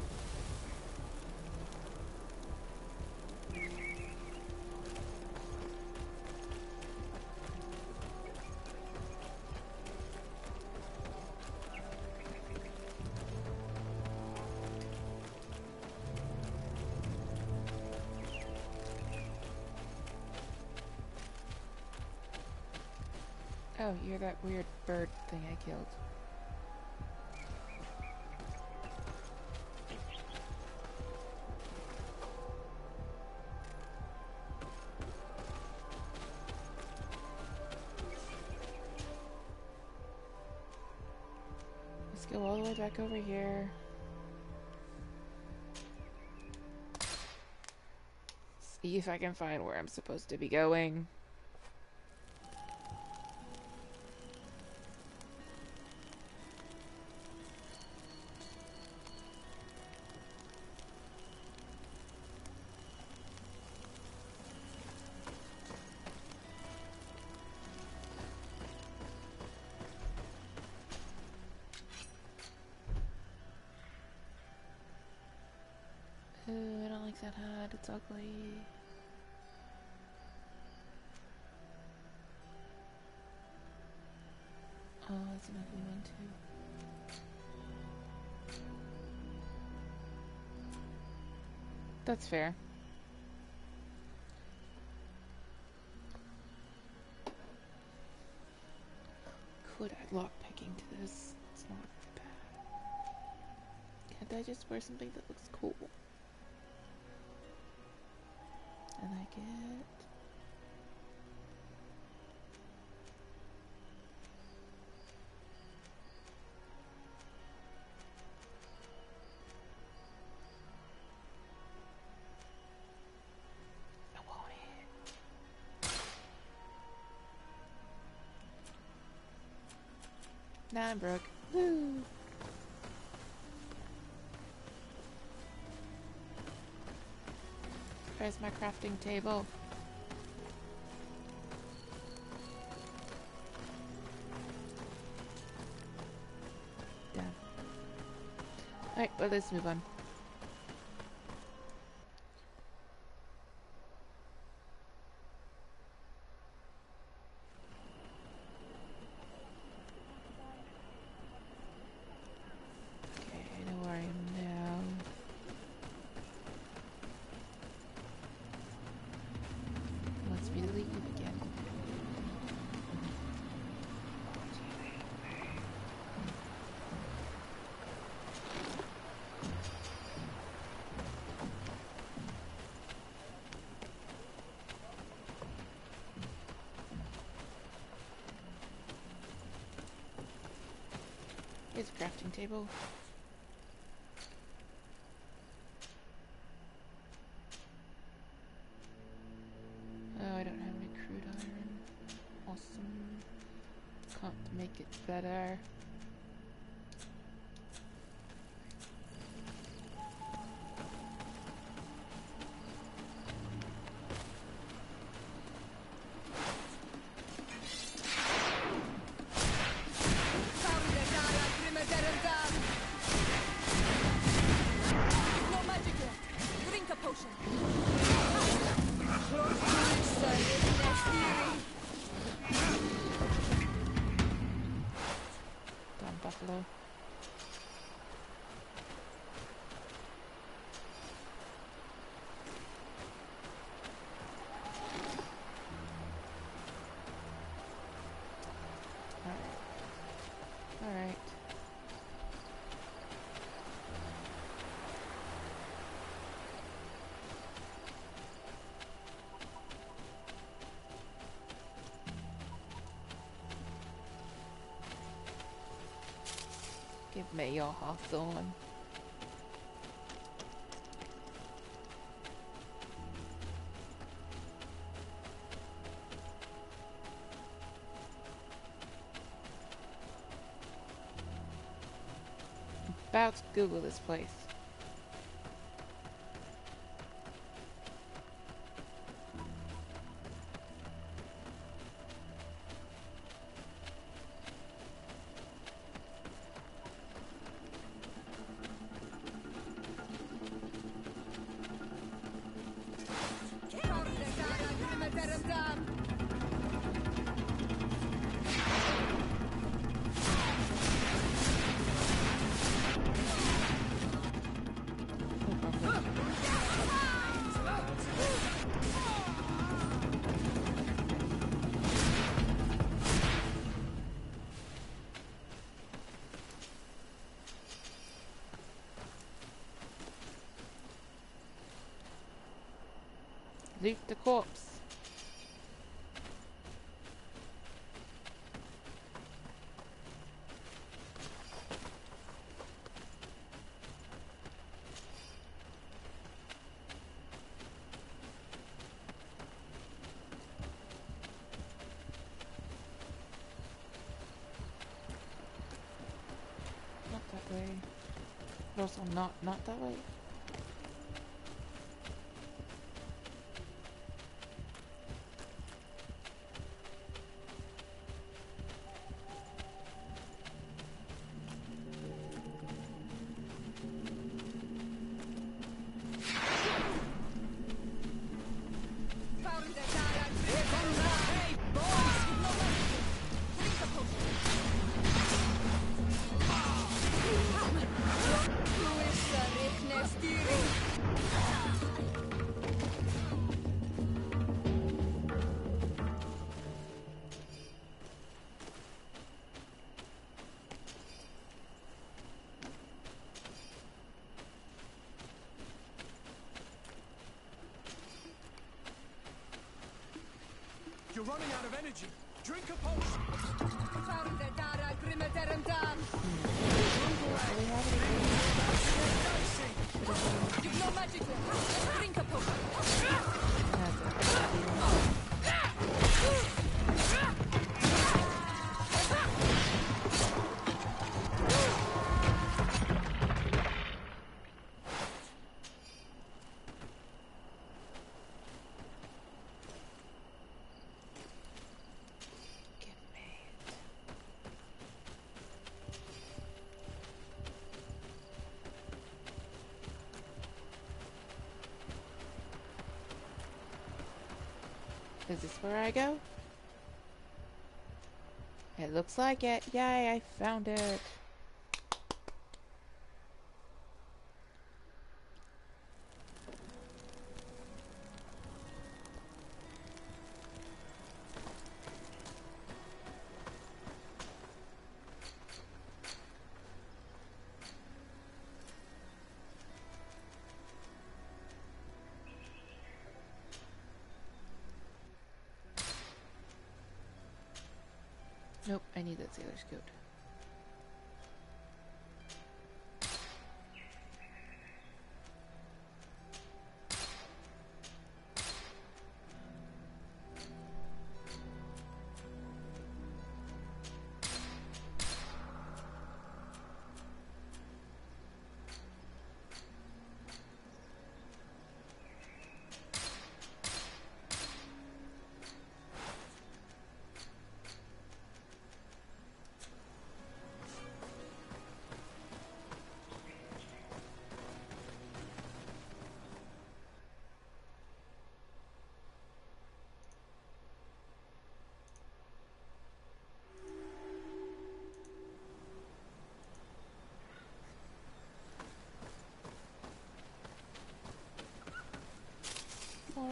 Oh, you're that weird bird thing I killed. Let's go all the way back over here. See if I can find where I'm supposed to be going. Ooh, I don't like that hat. It's ugly. Oh, that's an ugly one too. That's fair. Could add lockpicking to this. It's not bad. Can't I just wear something that looks cool? I like it. I want it. Now I'm broke. Woo! Where's my crafting table? Damn. Alright, well, let's move on. Here's a crafting table. Oh, I don't have any crude iron. Awesome. Can't make it better. Buffalo. All right. Give me your hawthorn. About to Google this place. Loot the corpse. Not that way. But also not that way. You're running out of energy. Drink a potion. You've no magic left. Drink a potion. Is this where I go? It looks like it. Yay, I found it. Nope, I need that sailor's coat.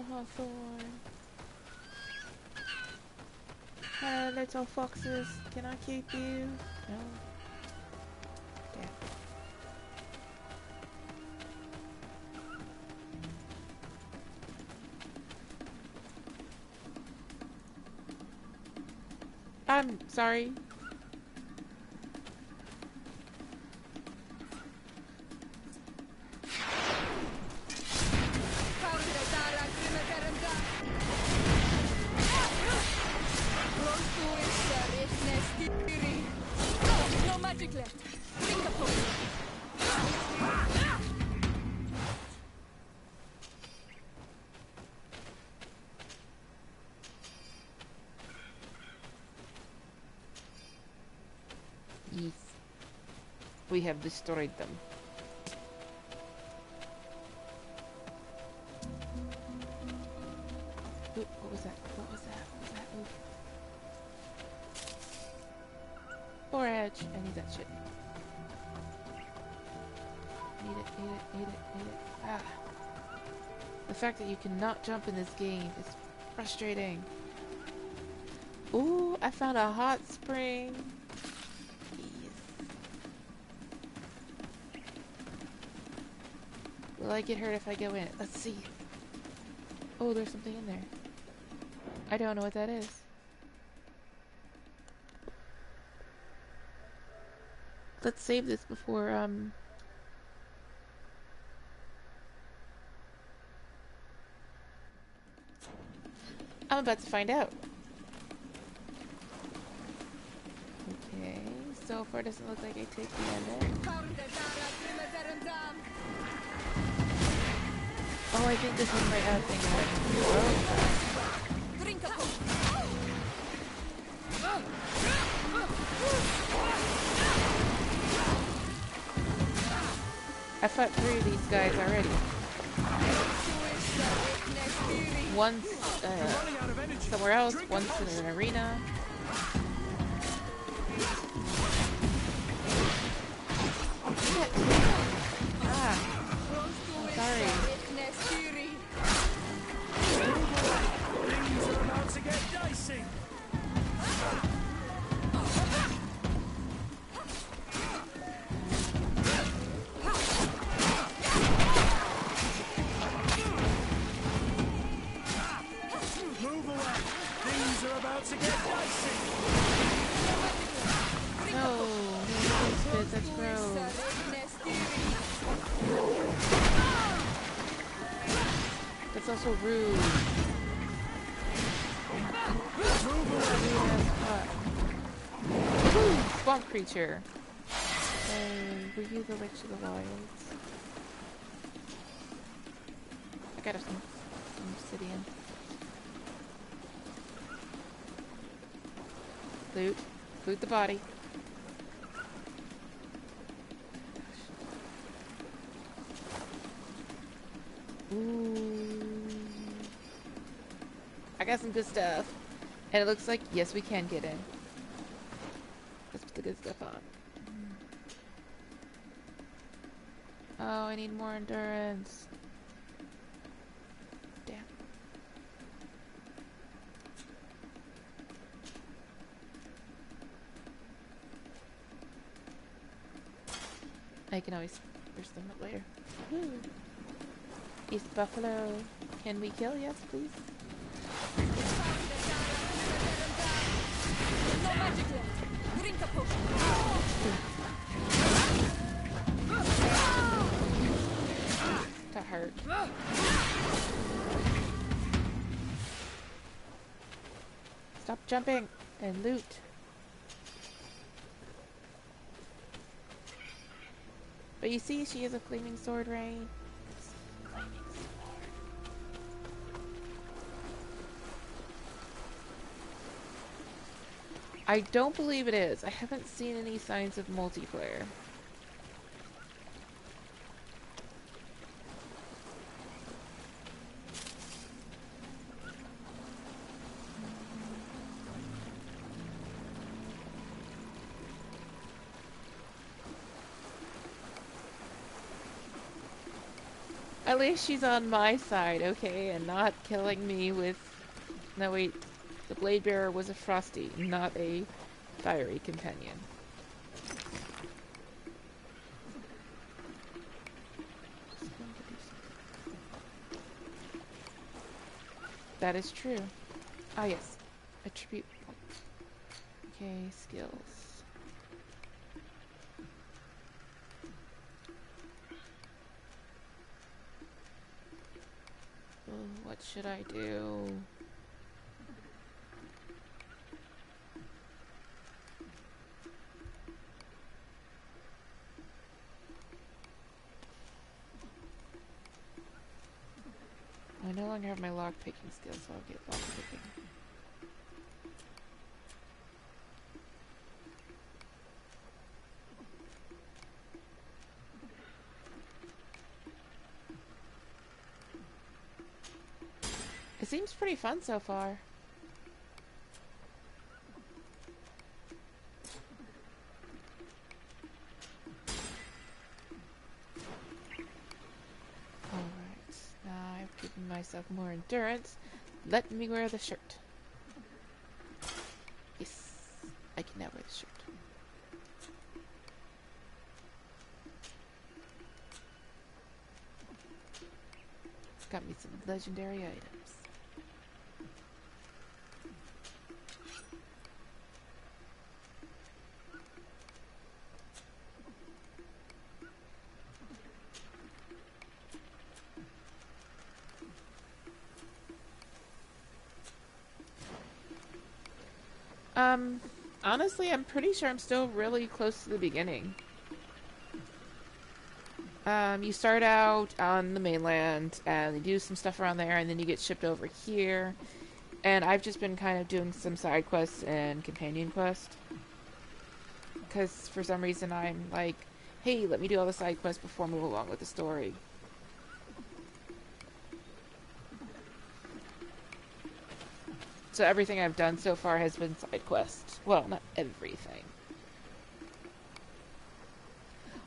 Hawthorne. Hello, little foxes. Can I keep you? No. Yeah. I'm sorry. No magic left. Drink a potion. Yes. We have destroyed them. Ooh, what was that? What was that? What was that? Ooh. Forage. I need that shit. Need it, need it, need it, need it. Ah. The fact that you cannot jump in this game is frustrating. Ooh, I found a hot spring. Yes. Will I get hurt if I go in it? Let's see. Oh, there's something in there. I don't know what that is. Let's save this before, I'm about to find out. Okay, so far it doesn't look like I take the end. Oh, I think this is my out thing. I fought 3 of these guys already. One's somewhere else, one's in an arena. Shit. Ah. I'm sorry. Things are about to get dicey. Move away. Things are about to get dicey. No, that's gross. That's also rude. Ooh, swamp creature. Were you the Witch of the Wilds? I got some obsidian. Loot. Loot the body. Ooh. I got some good stuff. And it looks like, yes, we can get in. Let's put the good stuff on. Oh, I need more endurance. Damn. I can always push them up later. Woo. East Buffalo. Can we kill? Yes, please. No magic left. Drink a potion. That hurt. Stop jumping and loot. But you see, she has a flaming sword, right? Flaming sword. I don't believe it is. I haven't seen any signs of multiplayer. At least she's on my side, okay, and not killing me with... No, wait. The Blade Bearer was a Frosty, not a fiery companion. That is true. Ah, yes. Attribute. Okay, skills. What should I do? I no longer have my lock picking skills, so I'll get lock picking. It seems pretty fun so far. Alright, now I've given myself more endurance. Let me wear the shirt. Yes, I can now wear the shirt. It's got me some legendary items. Honestly, I'm pretty sure I'm still really close to the beginning. You start out on the mainland, and you do some stuff around there, and then you get shipped over here. And I've just been kind of doing some side quests and companion quests. Because for some reason I'm like, hey, let me do all the side quests before I move along with the story. So everything I've done so far has been side quests. Well, not everything.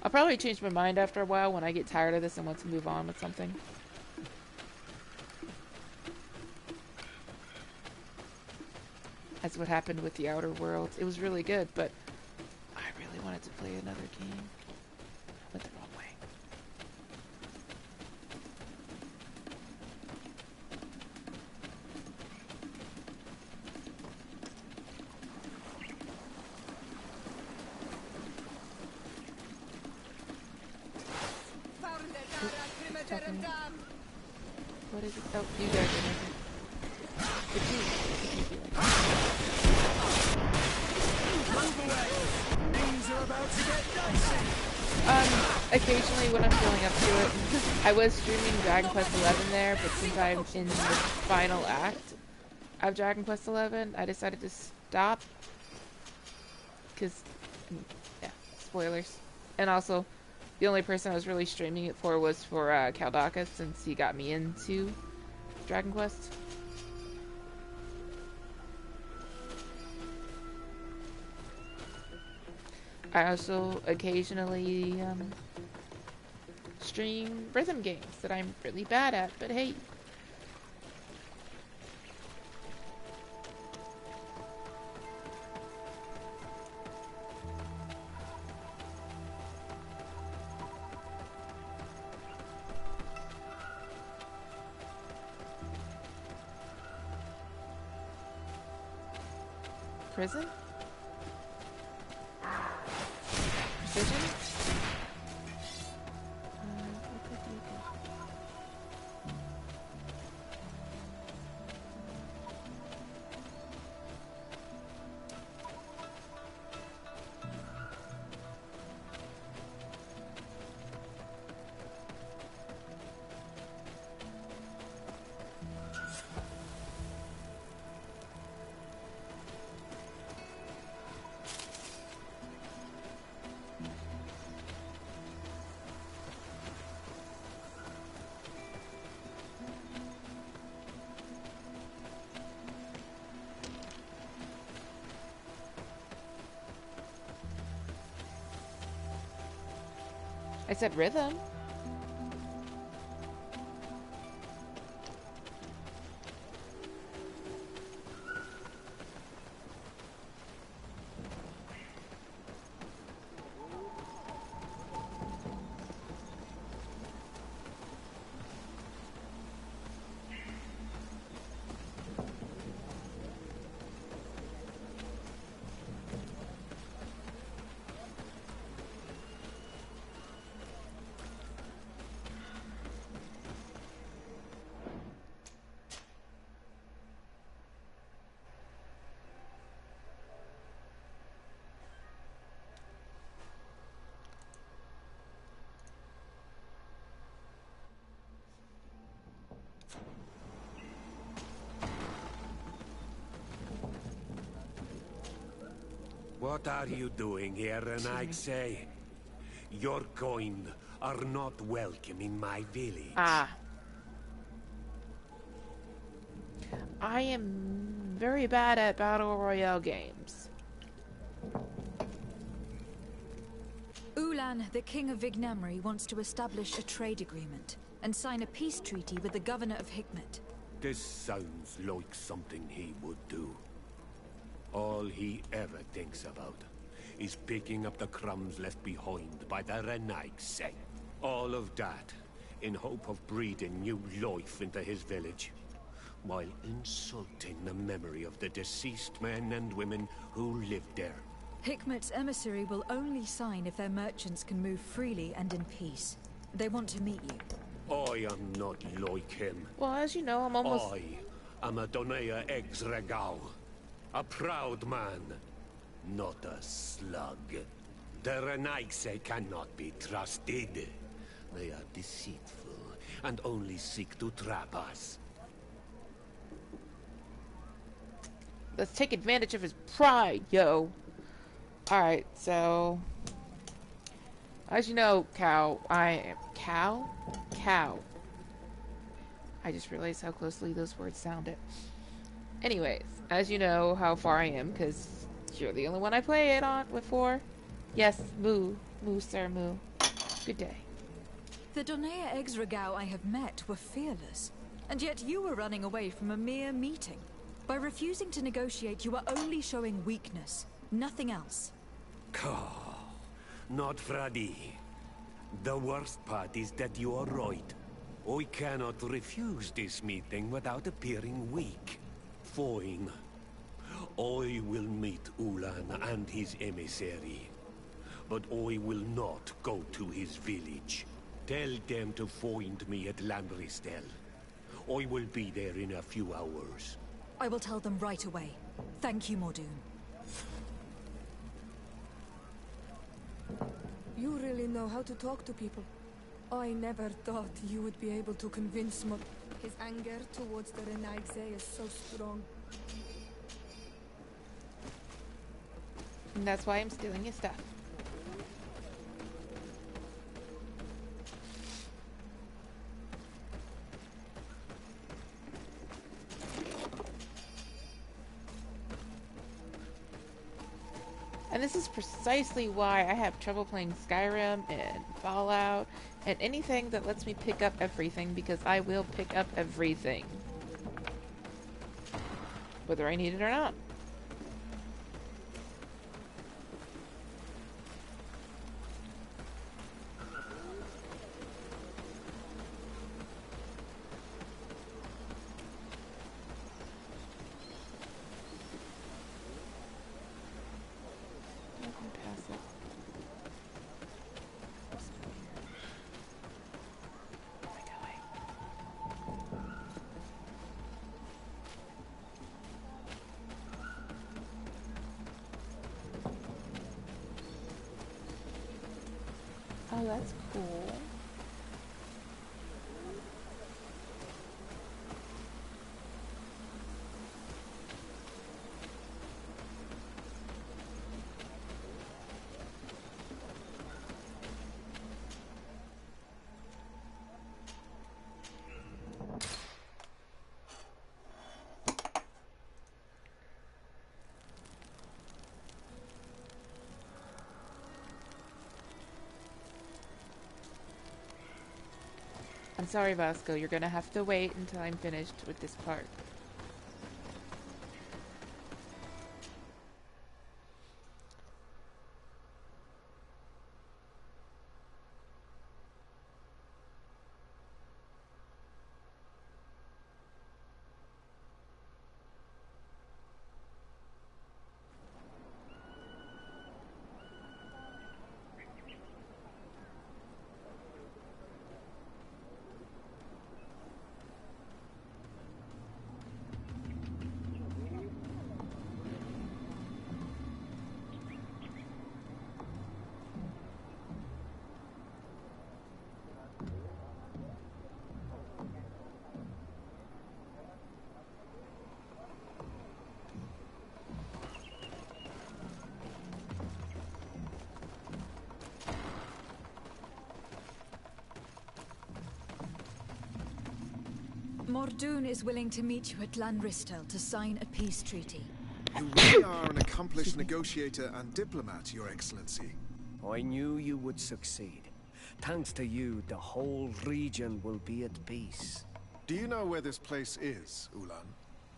I'll probably change my mind after a while when I get tired of this and want to move on with something. That's what happened with the Outer Worlds. It was really good, but I really wanted to play another game. I went the wrong way. What is it? Oh, you guys are making. It's you. Occasionally when I'm feeling up to it. I was streaming Dragon Quest XI there, but since I'm in the final act of Dragon Quest XI, I decided to stop. Because, yeah, spoilers. And also, the only person I was really streaming it for was for Caldacus, since he got me into Dragon Quest. I also occasionally stream rhythm games that I'm really bad at, but hey. Prison? Precision? What could you do? I said rhythm. What are you doing here, and I say? Your kind are not welcome in my village. Ah. I am very bad at Battle Royale games. Ulan, the king of Vignamri, wants to establish a trade agreement and sign a peace treaty with the governor of Hikmet. This sounds like something he would do. All he ever thinks about is picking up the crumbs left behind by the Renaigse. All of that in hope of breeding new life into his village, while insulting the memory of the deceased men and women who lived there. Hikmet's emissary will only sign if their merchants can move freely and in peace. They want to meet you. I am not like him. Well, as you know, I'm almost... I am a Donea Exregau. A proud man, not a slug. The Renaigse cannot be trusted. They are deceitful and only seek to trap us. Let's take advantage of his pride, yo. Alright, so... As you know, Cow, I am... Cow? Cow. I just realized how closely those words sounded. Anyways, as you know how far I am, because you're the only one I play it on with for. Yes, moo. Moo, sir, moo. Good day. The Donea Exregau I have met were fearless, and yet you were running away from a mere meeting. By refusing to negotiate, you are only showing weakness, nothing else. Not Fradi. The worst part is that you are right. I cannot refuse this meeting without appearing weak. Fine. I will meet Ulan and his emissary. But I will not go to his village. Tell them to find me at Lambristel. I will be there in a few hours. I will tell them right away. Thank you, Mordoon. You really know how to talk to people. I never thought you would be able to convince Mo... His anger towards the Renaigse is so strong. And that's why I'm stealing his stuff. And this is precisely why I have trouble playing Skyrim and Fallout and anything that lets me pick up everything, because I will pick up everything. Whether I need it or not. Oh, that's cool. I'm sorry, Vasco. You're gonna have to wait until I'm finished with this part. Mordoon is willing to meet you at Lanristel to sign a peace treaty. You really are an accomplished negotiator and diplomat, Your Excellency. I knew you would succeed. Thanks to you, the whole region will be at peace. Do you know where this place is, Ulan?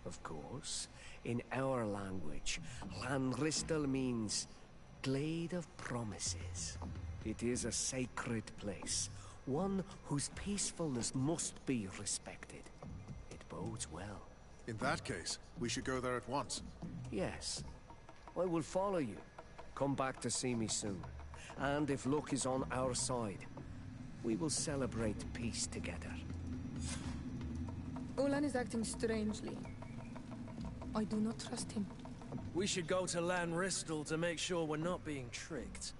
Of course. In our language, Lanristel means Glade of Promises. It is a sacred place, one whose peacefulness must be respected. It bodes well. In that case, we should go there at once. Yes. I will follow you. Come back to see me soon. And if luck is on our side, we will celebrate peace together. Ulan is acting strangely. I do not trust him. We should go to Lanristel to make sure we're not being tricked.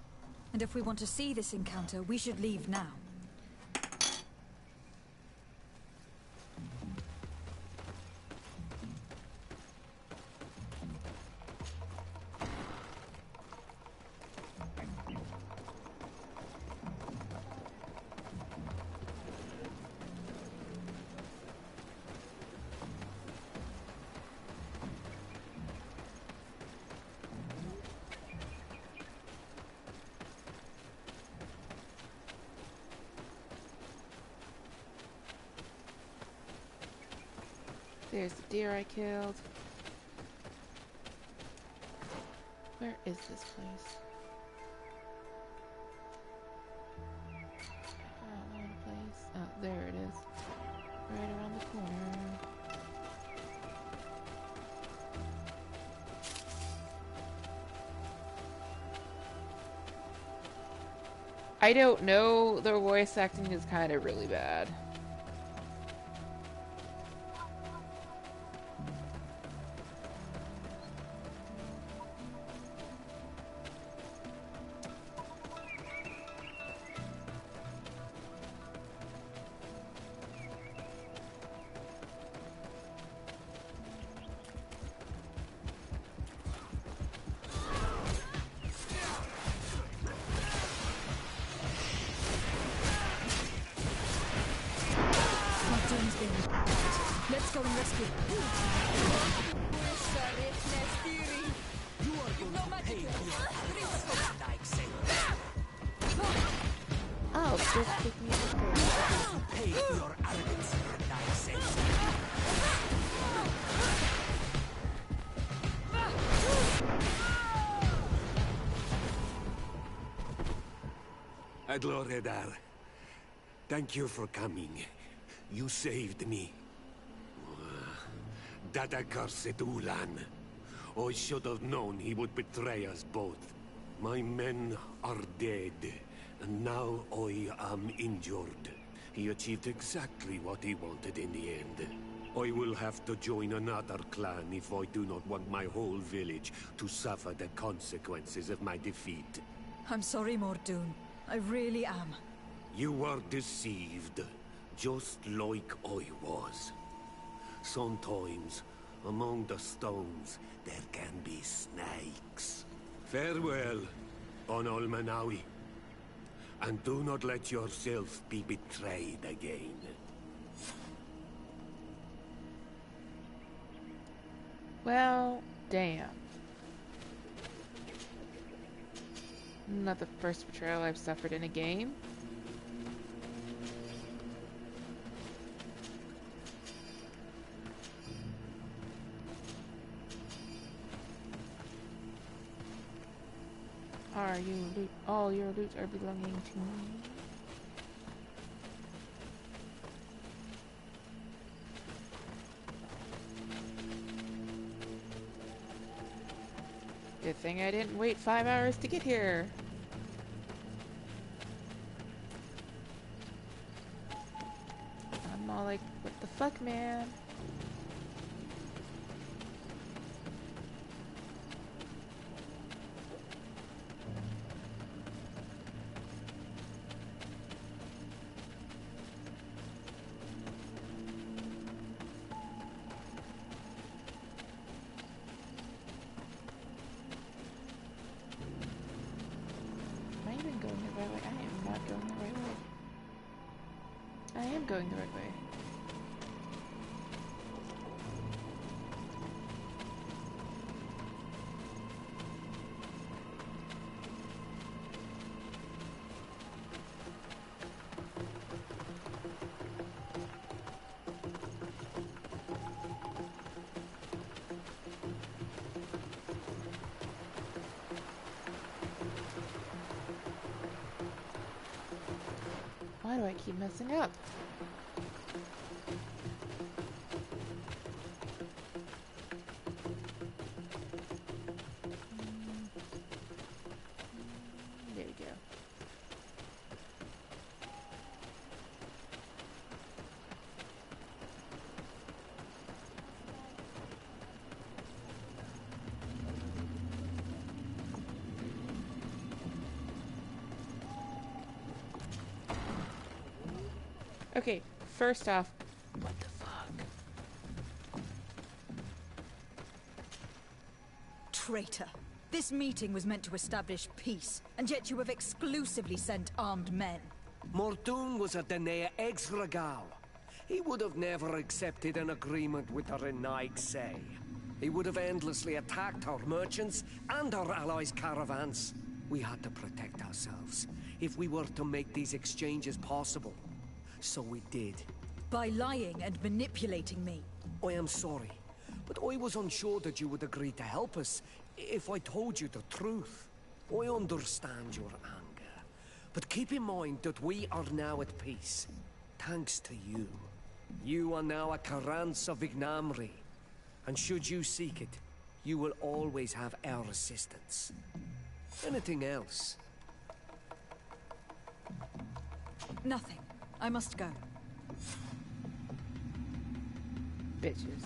And if we want to see this encounter, we should leave now. There's the deer I killed. Where is this place? Place. Oh, there it is. Right around the corner. I don't know. Their voice acting is kind of really bad. Let's go and rescue. You are no match Oh, just kick me off. Pay for your arrogance, nonsense. Adloredar, thank you for coming. You saved me. That accursed Ulan. I should have known he would betray us both. My men are dead, and now I am injured. He achieved exactly what he wanted in the end. I will have to join another clan if I do not want my whole village to suffer the consequences of my defeat. I'm sorry, Mordoon. I really am. You were deceived, just like I was. Sometimes, among the stones, there can be snakes. Farewell, Bon Almanawi. And do not let yourself be betrayed again. Well, damn. Not the first betrayal I've suffered in a game. All your loot are belonging to me. Good thing I didn't wait 5 hours to get here. I'm all like, what the fuck, man? Going the right way. Why do I keep messing up? Okay, first off, what the fuck? Traitor. This meeting was meant to establish peace, and yet you have exclusively sent armed men. Mordoon was a Danae ex-Regal. He would have never accepted an agreement with the Renaigse. He would have endlessly attacked our merchants and our allies' caravans. We had to protect ourselves if we were to make these exchanges possible. So we did. By lying and manipulating me. I am sorry, but I was unsure that you would agree to help us if I told you the truth. I understand your anger, but keep in mind that we are now at peace, thanks to you. You are now a Karans of Ignamri, and should you seek it, you will always have our assistance. Anything else? Nothing. I must go. Bitches.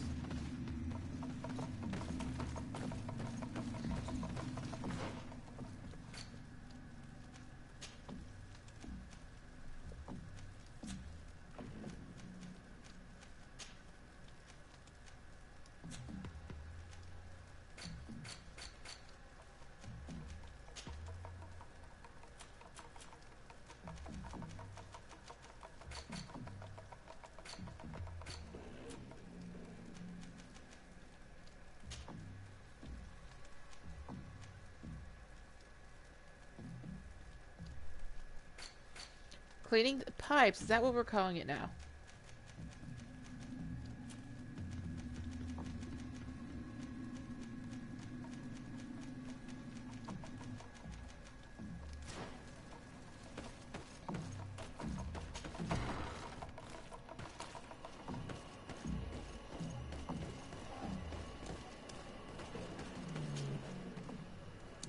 Cleaning the pipes. Is that what we're calling it now?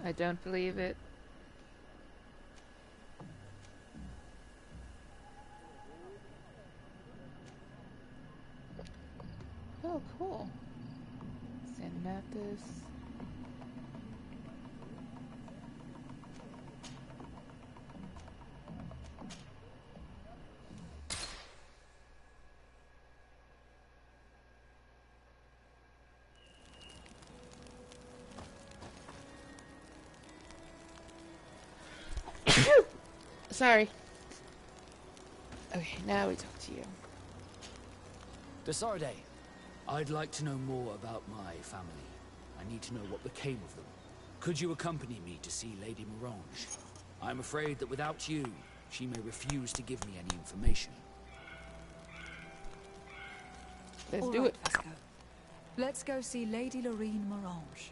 I don't believe it. Oh, cool. Xanathus. Sorry. Okay, now we talk to you. Desarde, I'd like to know more about my family. I need to know what became of them. Could you accompany me to see Lady Morange? I'm afraid that without you, she may refuse to give me any information. Let's All do right, it. Vasco. Let's go see Lady Lorene Morange.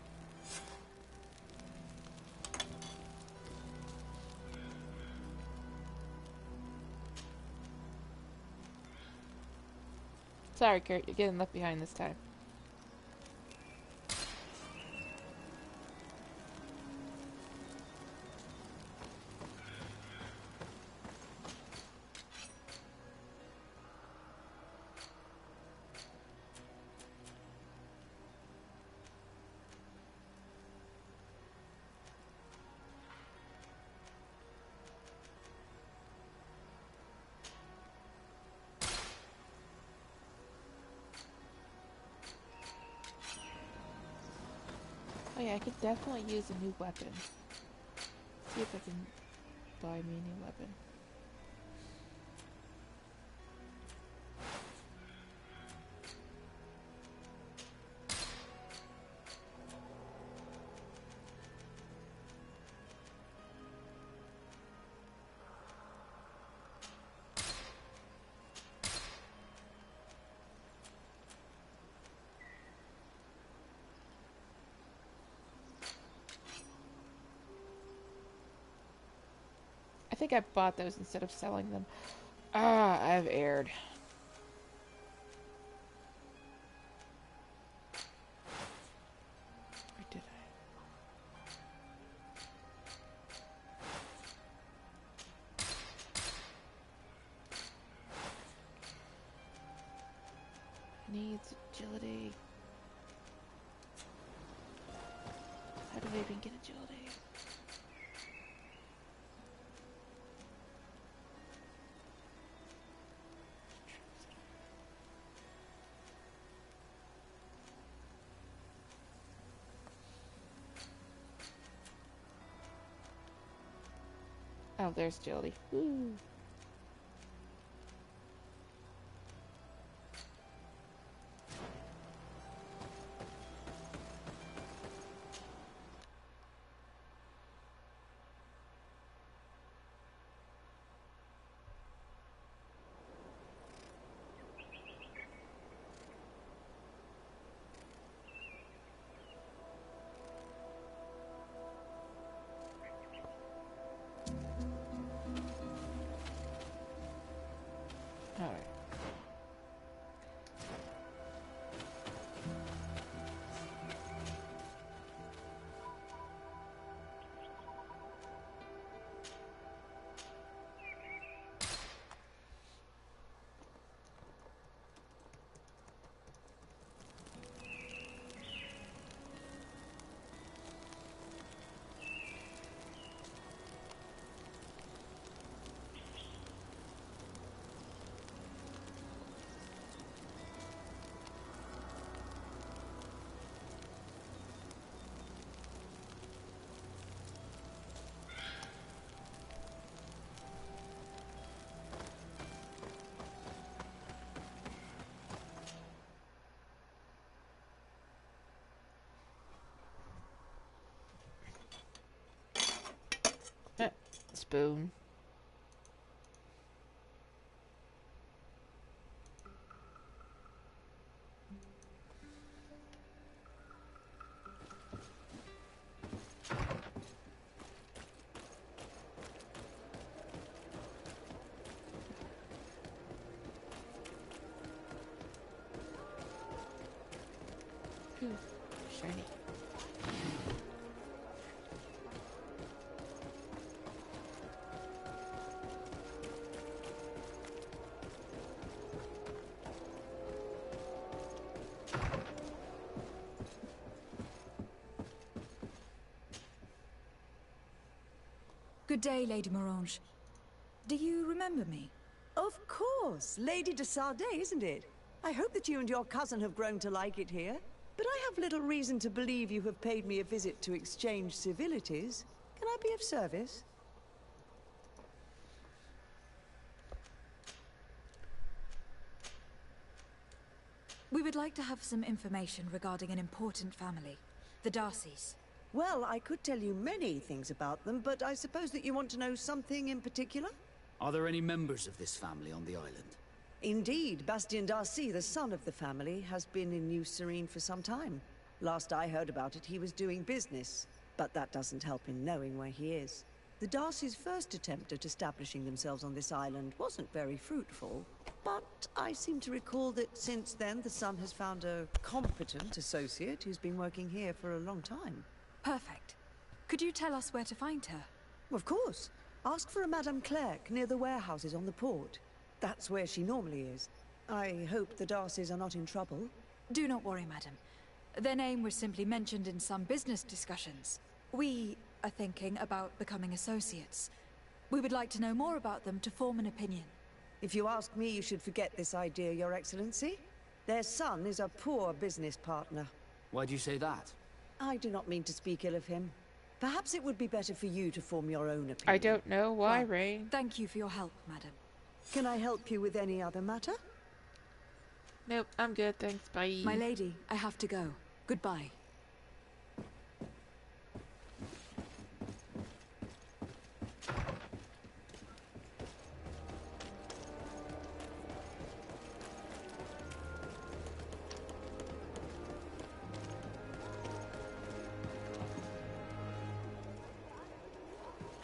Sorry, Kurt. You're getting left behind this time. Oh yeah, I could definitely use a new weapon. See if I can buy me a new weapon. I think I bought those instead of selling them. Ah, I've erred. Or did I? Needs agility. How do I even get agility? Oh, there's agility. Woo. Alright. Spoon. Ooh, shiny. Good day, Lady Morange. Do you remember me? Of course. Lady de Sardet, isn't it? I hope that you and your cousin have grown to like it here. But I have little reason to believe you have paid me a visit to exchange civilities. Can I be of service? We would like to have some information regarding an important family, the Darcys. Well, I could tell you many things about them, but I suppose that you want to know something in particular? Are there any members of this family on the island? Indeed, Bastien Darcy, the son of the family, has been in New Serene for some time. Last I heard about it, he was doing business, but that doesn't help in knowing where he is. The Darcys' first attempt at establishing themselves on this island wasn't very fruitful, but I seem to recall that since then the son has found a competent associate who's been working here for a long time. Perfect. Could you tell us where to find her? Of course. Ask for a Madame Clerc near the warehouses on the port. That's where she normally is. I hope the Darcys are not in trouble. Do not worry, madam. Their name was simply mentioned in some business discussions. We are thinking about becoming associates. We would like to know more about them to form an opinion. If you ask me, you should forget this idea, Your Excellency. Their son is a poor business partner. Why do you say that? I do not mean to speak ill of him. Perhaps it would be better for you to form your own opinion. I don't know why, Rain. Thank you for your help, madam. Can I help you with any other matter? Nope, I'm good, thanks, bye. My lady, I have to go. Goodbye.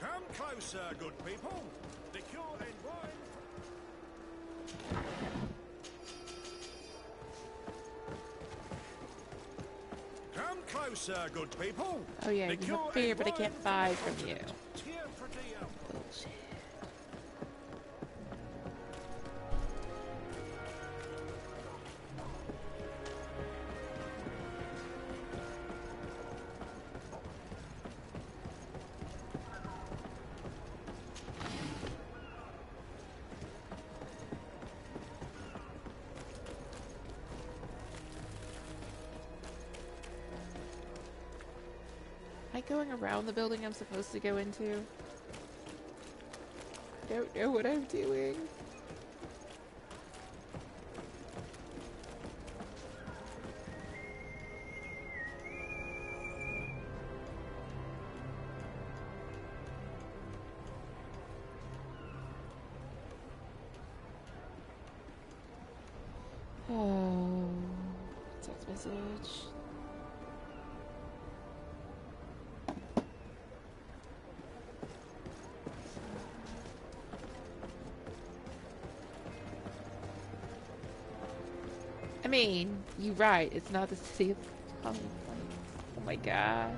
Come closer, good people. Liqueur and wine. Come closer, good people. Oh yeah, you have fear, but I can't buy from you. Bullshit. Am I going around the building I'm supposed to go into? I don't know what I'm doing. Oh, text message. I mean, you're right. It's not the city of Hollywood. Oh my gosh.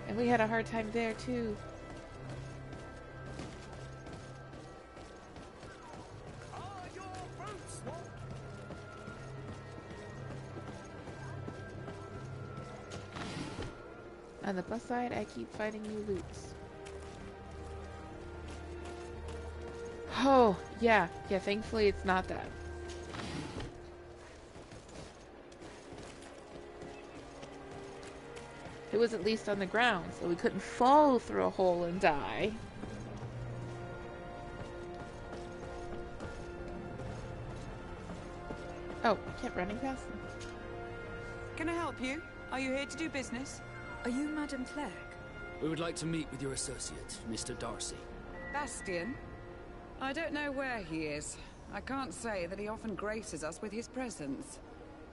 And we had a hard time there too. On the plus side, I keep finding new loots. Oh, yeah, thankfully it's not that. It was at least on the ground, so we couldn't fall through a hole and die. Oh, I kept running past them. Can I help you? Are you here to do business? Are you Madame Clerc? We would like to meet with your associate, Mr. Darcy. Bastien? I don't know where he is. I can't say that he often graces us with his presence.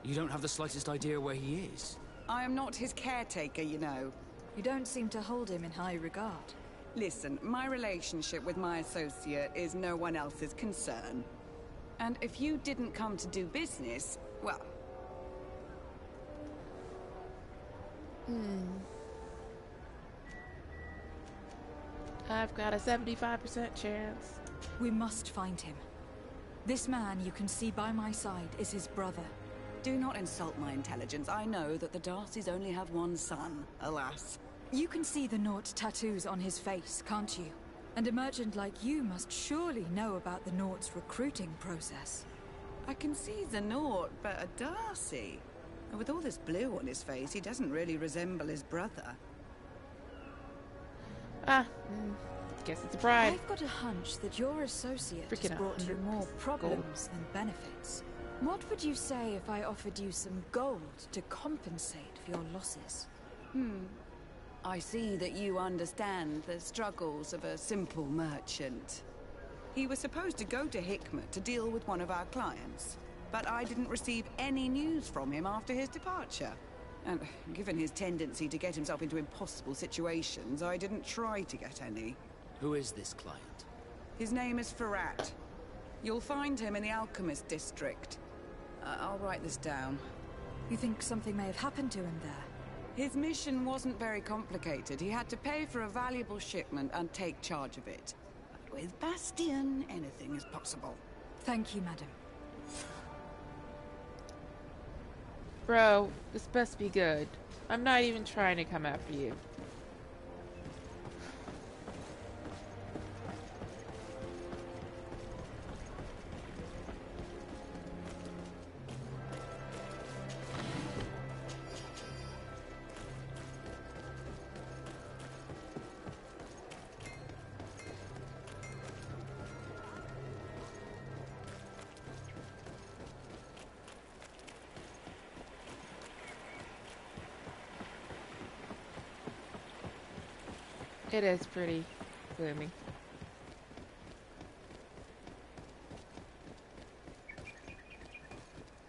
You don't have the slightest idea where he is? I am not his caretaker, you know. You don't seem to hold him in high regard. Listen, my relationship with my associate is no one else's concern. And if you didn't come to do business, well... I've got a 75% chance. We must find him. This man you can see by my side is his brother. Do not insult my intelligence. I know that the Darcys only have one son, alas. You can see the Naught tattoos on his face, can't you? And a merchant like you must surely know about the Naught's recruiting process. I can see the Naught, but a Darcy? With all this blue on his face, he doesn't really resemble his brother. Guess it's a bribe. I've got a hunch that your associate has Freaking brought you 100 more gold. problems than benefits. What would you say if I offered you some gold to compensate for your losses? I see that you understand the struggles of a simple merchant. He was supposed to go to Hikmet to deal with one of our clients, but I didn't receive any news from him after his departure. And given his tendency to get himself into impossible situations, I didn't try to get any. Who is this client? His name is Farrat. You'll find him in the Alchemist District. I'll write this down. You think something may have happened to him there? His mission wasn't very complicated. He had to pay for a valuable shipment and take charge of it. But with Bastion, anything is possible. Thank you, madam. Bro, this best be good. I'm not even trying to come after you. It is pretty gloomy.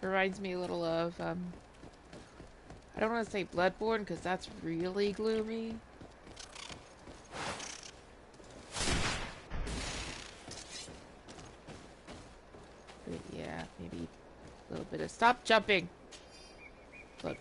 Reminds me a little of, I don't want to say Bloodborne, because that's really gloomy. But yeah, maybe a little bit of... Stop jumping! Bloodborne.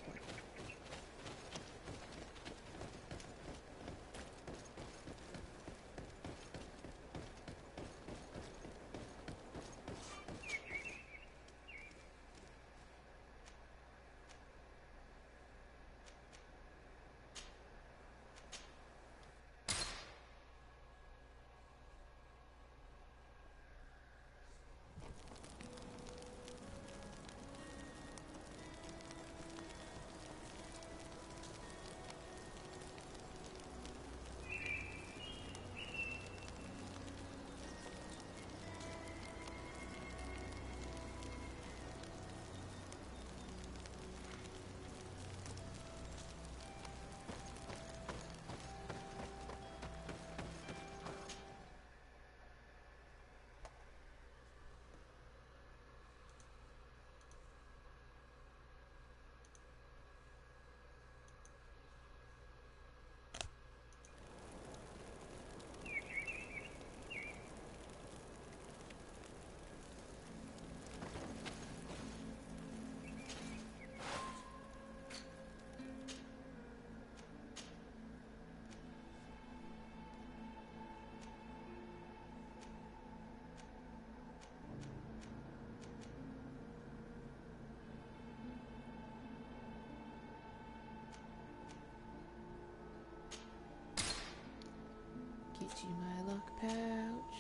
Get you my luck pouch.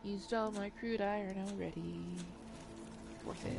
Used all my crude iron already. Worth it.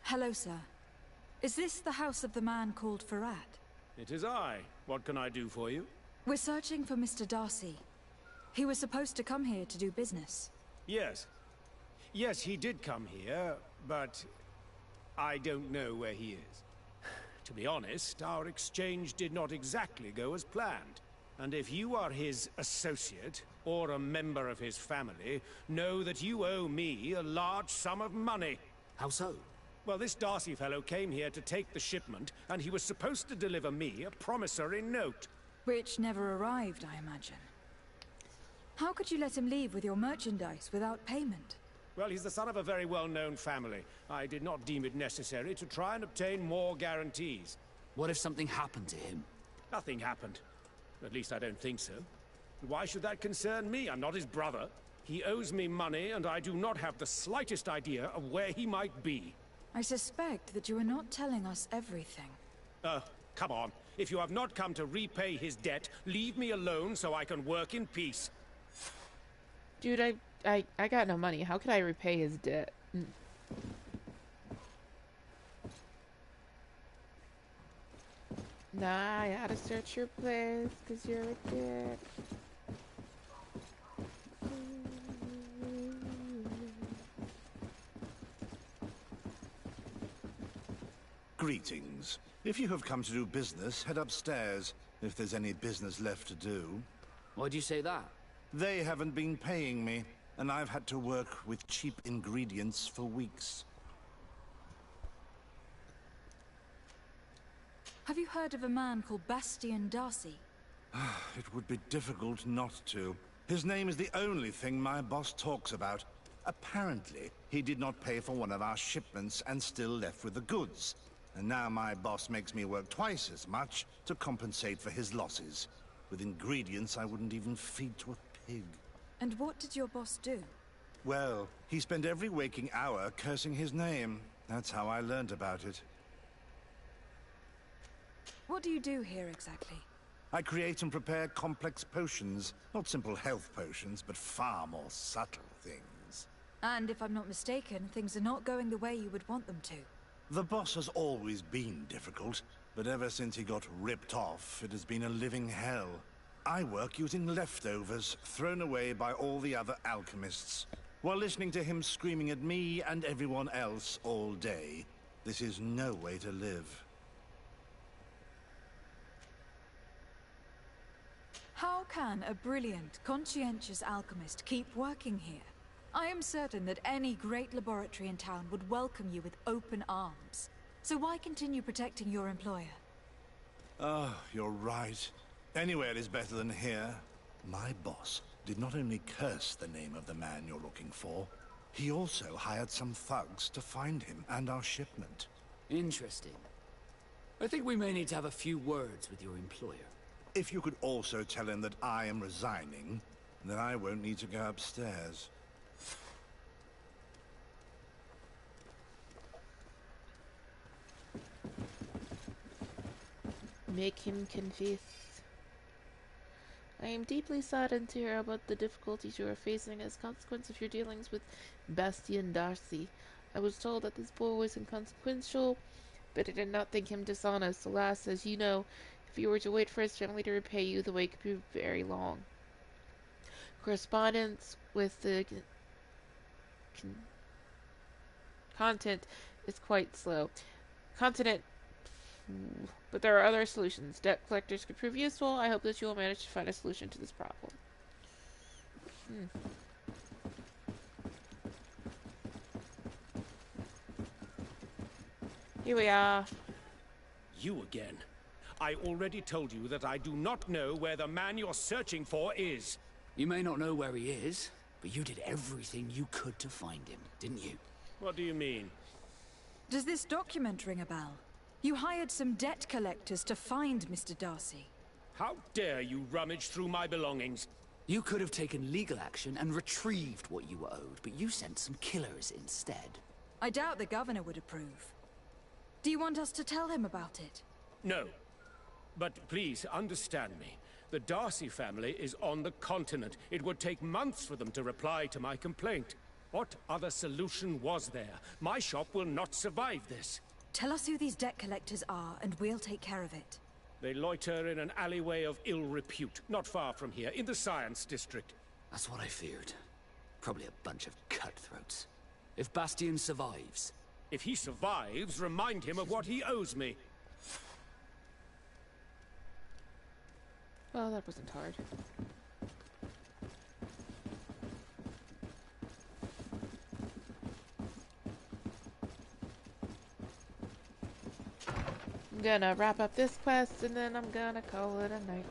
Hello, sir. Is this the house of the man called Farad? It is I. What can I do for you? We're searching for Mr. Darcy. He was supposed to come here to do business. Yes. Yes, he did come here, but I don't know where he is. To be honest, our exchange did not exactly go as planned. And if you are his associate, or a member of his family, know that you owe me a large sum of money. How so? Well, this Darcy fellow came here to take the shipment, and he was supposed to deliver me a promissory note. Which never arrived, I imagine. How could you let him leave with your merchandise without payment? Well, he's the son of a very well-known family. I did not deem it necessary to try and obtain more guarantees. What if something happened to him? Nothing happened. At least I don't think so. Why should that concern me? I'm not his brother. He owes me money, and I do not have the slightest idea of where he might be. I suspect that you are not telling us everything. Come on. If you have not come to repay his debt, leave me alone so I can work in peace. Dude, I got no money. How could I repay his debt? Nah, I gotta search your place, cause you're a dick. Greetings. If you have come to do business, head upstairs, if there's any business left to do. Why'd you say that? They haven't been paying me, and I've had to work with cheap ingredients for weeks. Have you heard of a man called Bastian Darcy? It would be difficult not to. His name is the only thing my boss talks about. Apparently, he did not pay for one of our shipments and still left with the goods. And now my boss makes me work twice as much to compensate for his losses. With ingredients I wouldn't even feed to a pig. And what did your boss do? Well, he spent every waking hour cursing his name. That's how I learned about it. What do you do here exactly? I create and prepare complex potions. Not simple health potions, but far more subtle things. And if I'm not mistaken, things are not going the way you would want them to. The boss has always been difficult, but ever since he got ripped off, it has been a living hell. I work using leftovers thrown away by all the other alchemists, while listening to him screaming at me and everyone else all day. This is no way to live. How can a brilliant, conscientious alchemist keep working here? I am certain that any great laboratory in town would welcome you with open arms. So why continue protecting your employer? Oh, you're right. Anywhere is better than here. My boss did not only curse the name of the man you're looking for, he also hired some thugs to find him and our shipment. Interesting. I think we may need to have a few words with your employer. If you could also tell him that I am resigning, then I won't need to go upstairs. Make him confess. I am deeply saddened to hear about the difficulties you are facing as a consequence of your dealings with Bastian Darcy. I was told that this boy was inconsequential, but I did not think him dishonest. Alas, as you know, if you were to wait for his family to repay you, the wait could be very long. Correspondence with the content is quite slow. Continent, but there are other solutions. Debt collectors could prove useful. I hope that you will manage to find a solution to this problem. Here we are. You again. I already told you that I do not know where the man you're searching for is. You may not know where he is, but you did everything you could to find him, didn't you? What do you mean? Does this document ring a bell? You hired some debt collectors to find Mr. Darcy. How dare you rummage through my belongings? You could have taken legal action and retrieved what you were owed, but you sent some killers instead. I doubt the governor would approve. Do you want us to tell him about it? No. But please, understand me. The Darcy family is on the continent. It would take months for them to reply to my complaint. What other solution was there? My shop will not survive this. Tell us who these debt collectors are, and we'll take care of it. They loiter in an alleyway of ill repute, not far from here, in the Science District. That's what I feared. Probably a bunch of cutthroats. If Bastion survives... If he survives, remind him of what he owes me. Well, that wasn't hard. I'm gonna wrap up this quest and then I'm gonna call it a night.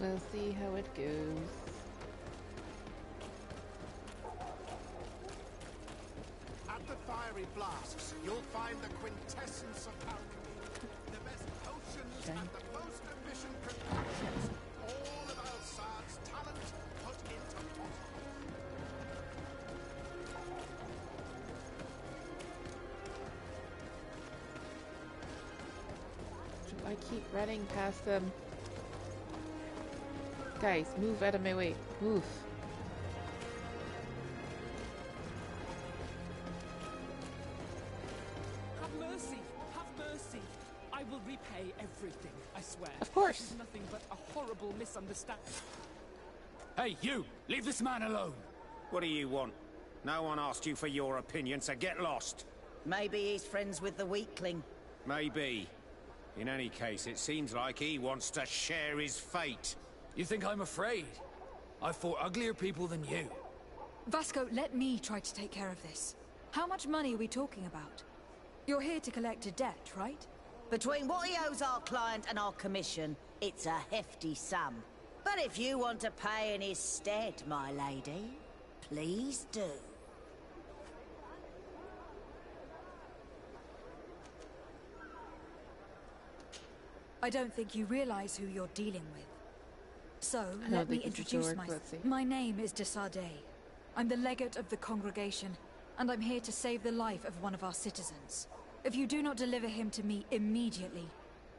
We'll see how it goes. At the fiery flasks, you'll find the quintessence of alchemy. The best potions and the most efficient concoctions. All of Alsad's talent put into pot. I keep running past them. Guys, move out of my way. Move. Have mercy! Have mercy! I will repay everything, I swear. Of course. It's nothing but a horrible misunderstanding. Hey, you! Leave this man alone! What do you want? No one asked you for your opinion, so get lost. Maybe he's friends with the weakling. Maybe. In any case, it seems like he wants to share his fate. You think I'm afraid? I've fought uglier people than you. Vasco, let me try to take care of this. How much money are we talking about? You're here to collect a debt, right? Between what he owes our client and our commission, it's a hefty sum. But if you want to pay in his stead, my lady, please do. I don't think you realize who you're dealing with. So, I don't let me think this is gonna introduce work. myself. Let's see. My name is de Sardet. I'm the legate of the congregation, and I'm here to save the life of one of our citizens. If you do not deliver him to me immediately,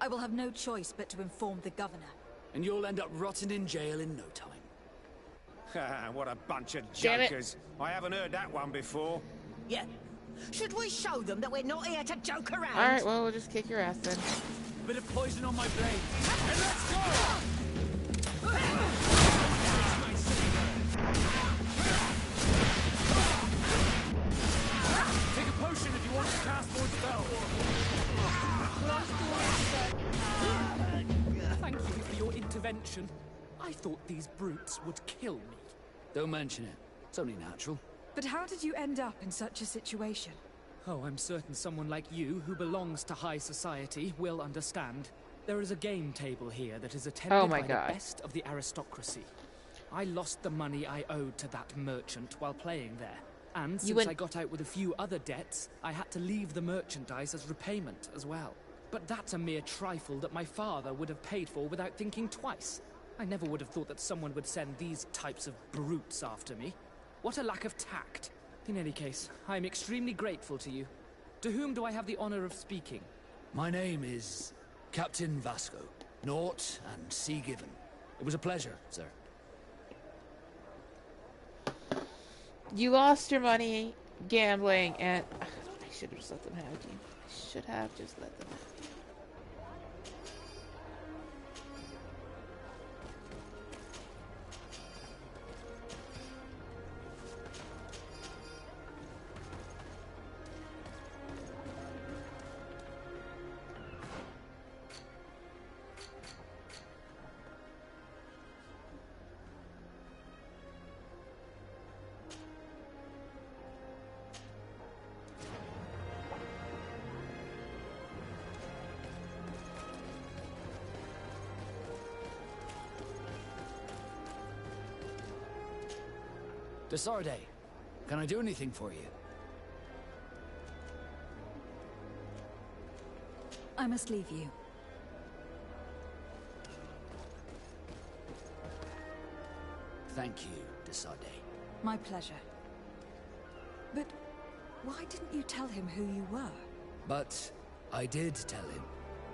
I will have no choice but to inform the governor. And you'll end up rotting in jail in no time. What a bunch of Damn it. jokers. I haven't heard that one before. Yeah. Should we show them that we're not here to joke around? Alright, well, we'll just kick your ass then. A bit of poison on my blade. And let's go! Take a potion if you want to cast more spell. Thank you for your intervention. I thought these brutes would kill me. Don't mention it. It's only natural. But how did you end up in such a situation? Oh, I'm certain someone like you, who belongs to high society, will understand. There is a game table here that is attended by the best of the aristocracy. I lost the money I owed to that merchant while playing there. And since I got out with a few other debts, I had to leave the merchandise as repayment as well. But that's a mere trifle that my father would have paid for without thinking twice. I never would have thought that someone would send these types of brutes after me. What a lack of tact. In any case, I am extremely grateful to you. To whom do I have the honor of speaking? My name is Captain Vasco. Naught and Sea Given. It was a pleasure, sir. You lost your money gambling, and I should have just let them have you. I should have just let them have you. Desarde, can I do anything for you? I must leave you. Thank you, Desarde. My pleasure. But why didn't you tell him who you were? But I did tell him.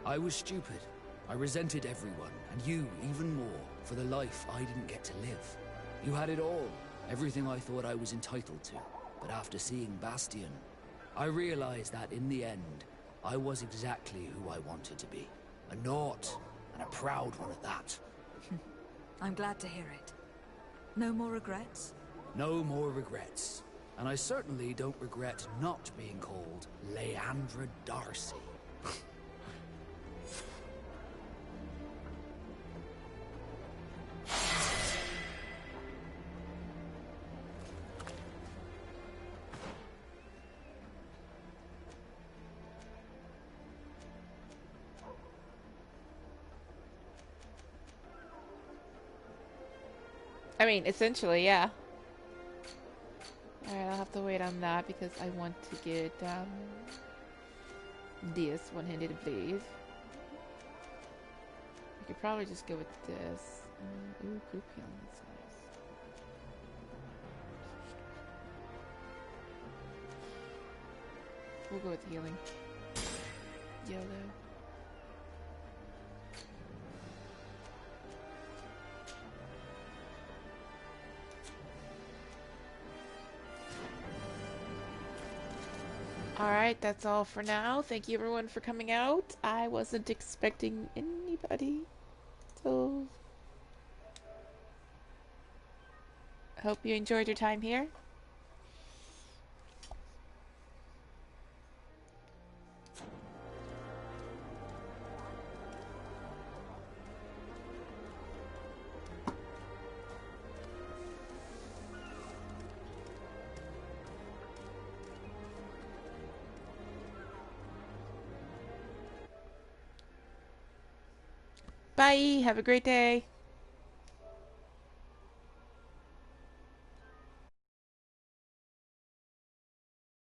I was stupid. I resented everyone, and you even more, for the life I didn't get to live. You had it all, everything I thought I was entitled to. But after seeing Bastion, I realized that in the end, I was exactly who I wanted to be. A naught, and a proud one at that. I'm glad to hear it. No more regrets? No more regrets. And I certainly don't regret not being called Leandra Darcy. I mean, essentially, yeah. Alright, I'll have to wait on that because I want to get this one-handed blade. I could probably just go with this. Ooh, group healing, that's nice. We'll go with healing. YOLO. Alright, that's all for now. Thank you everyone for coming out. I wasn't expecting anybody. So, hope you enjoyed your time here. Bye. Have a great day.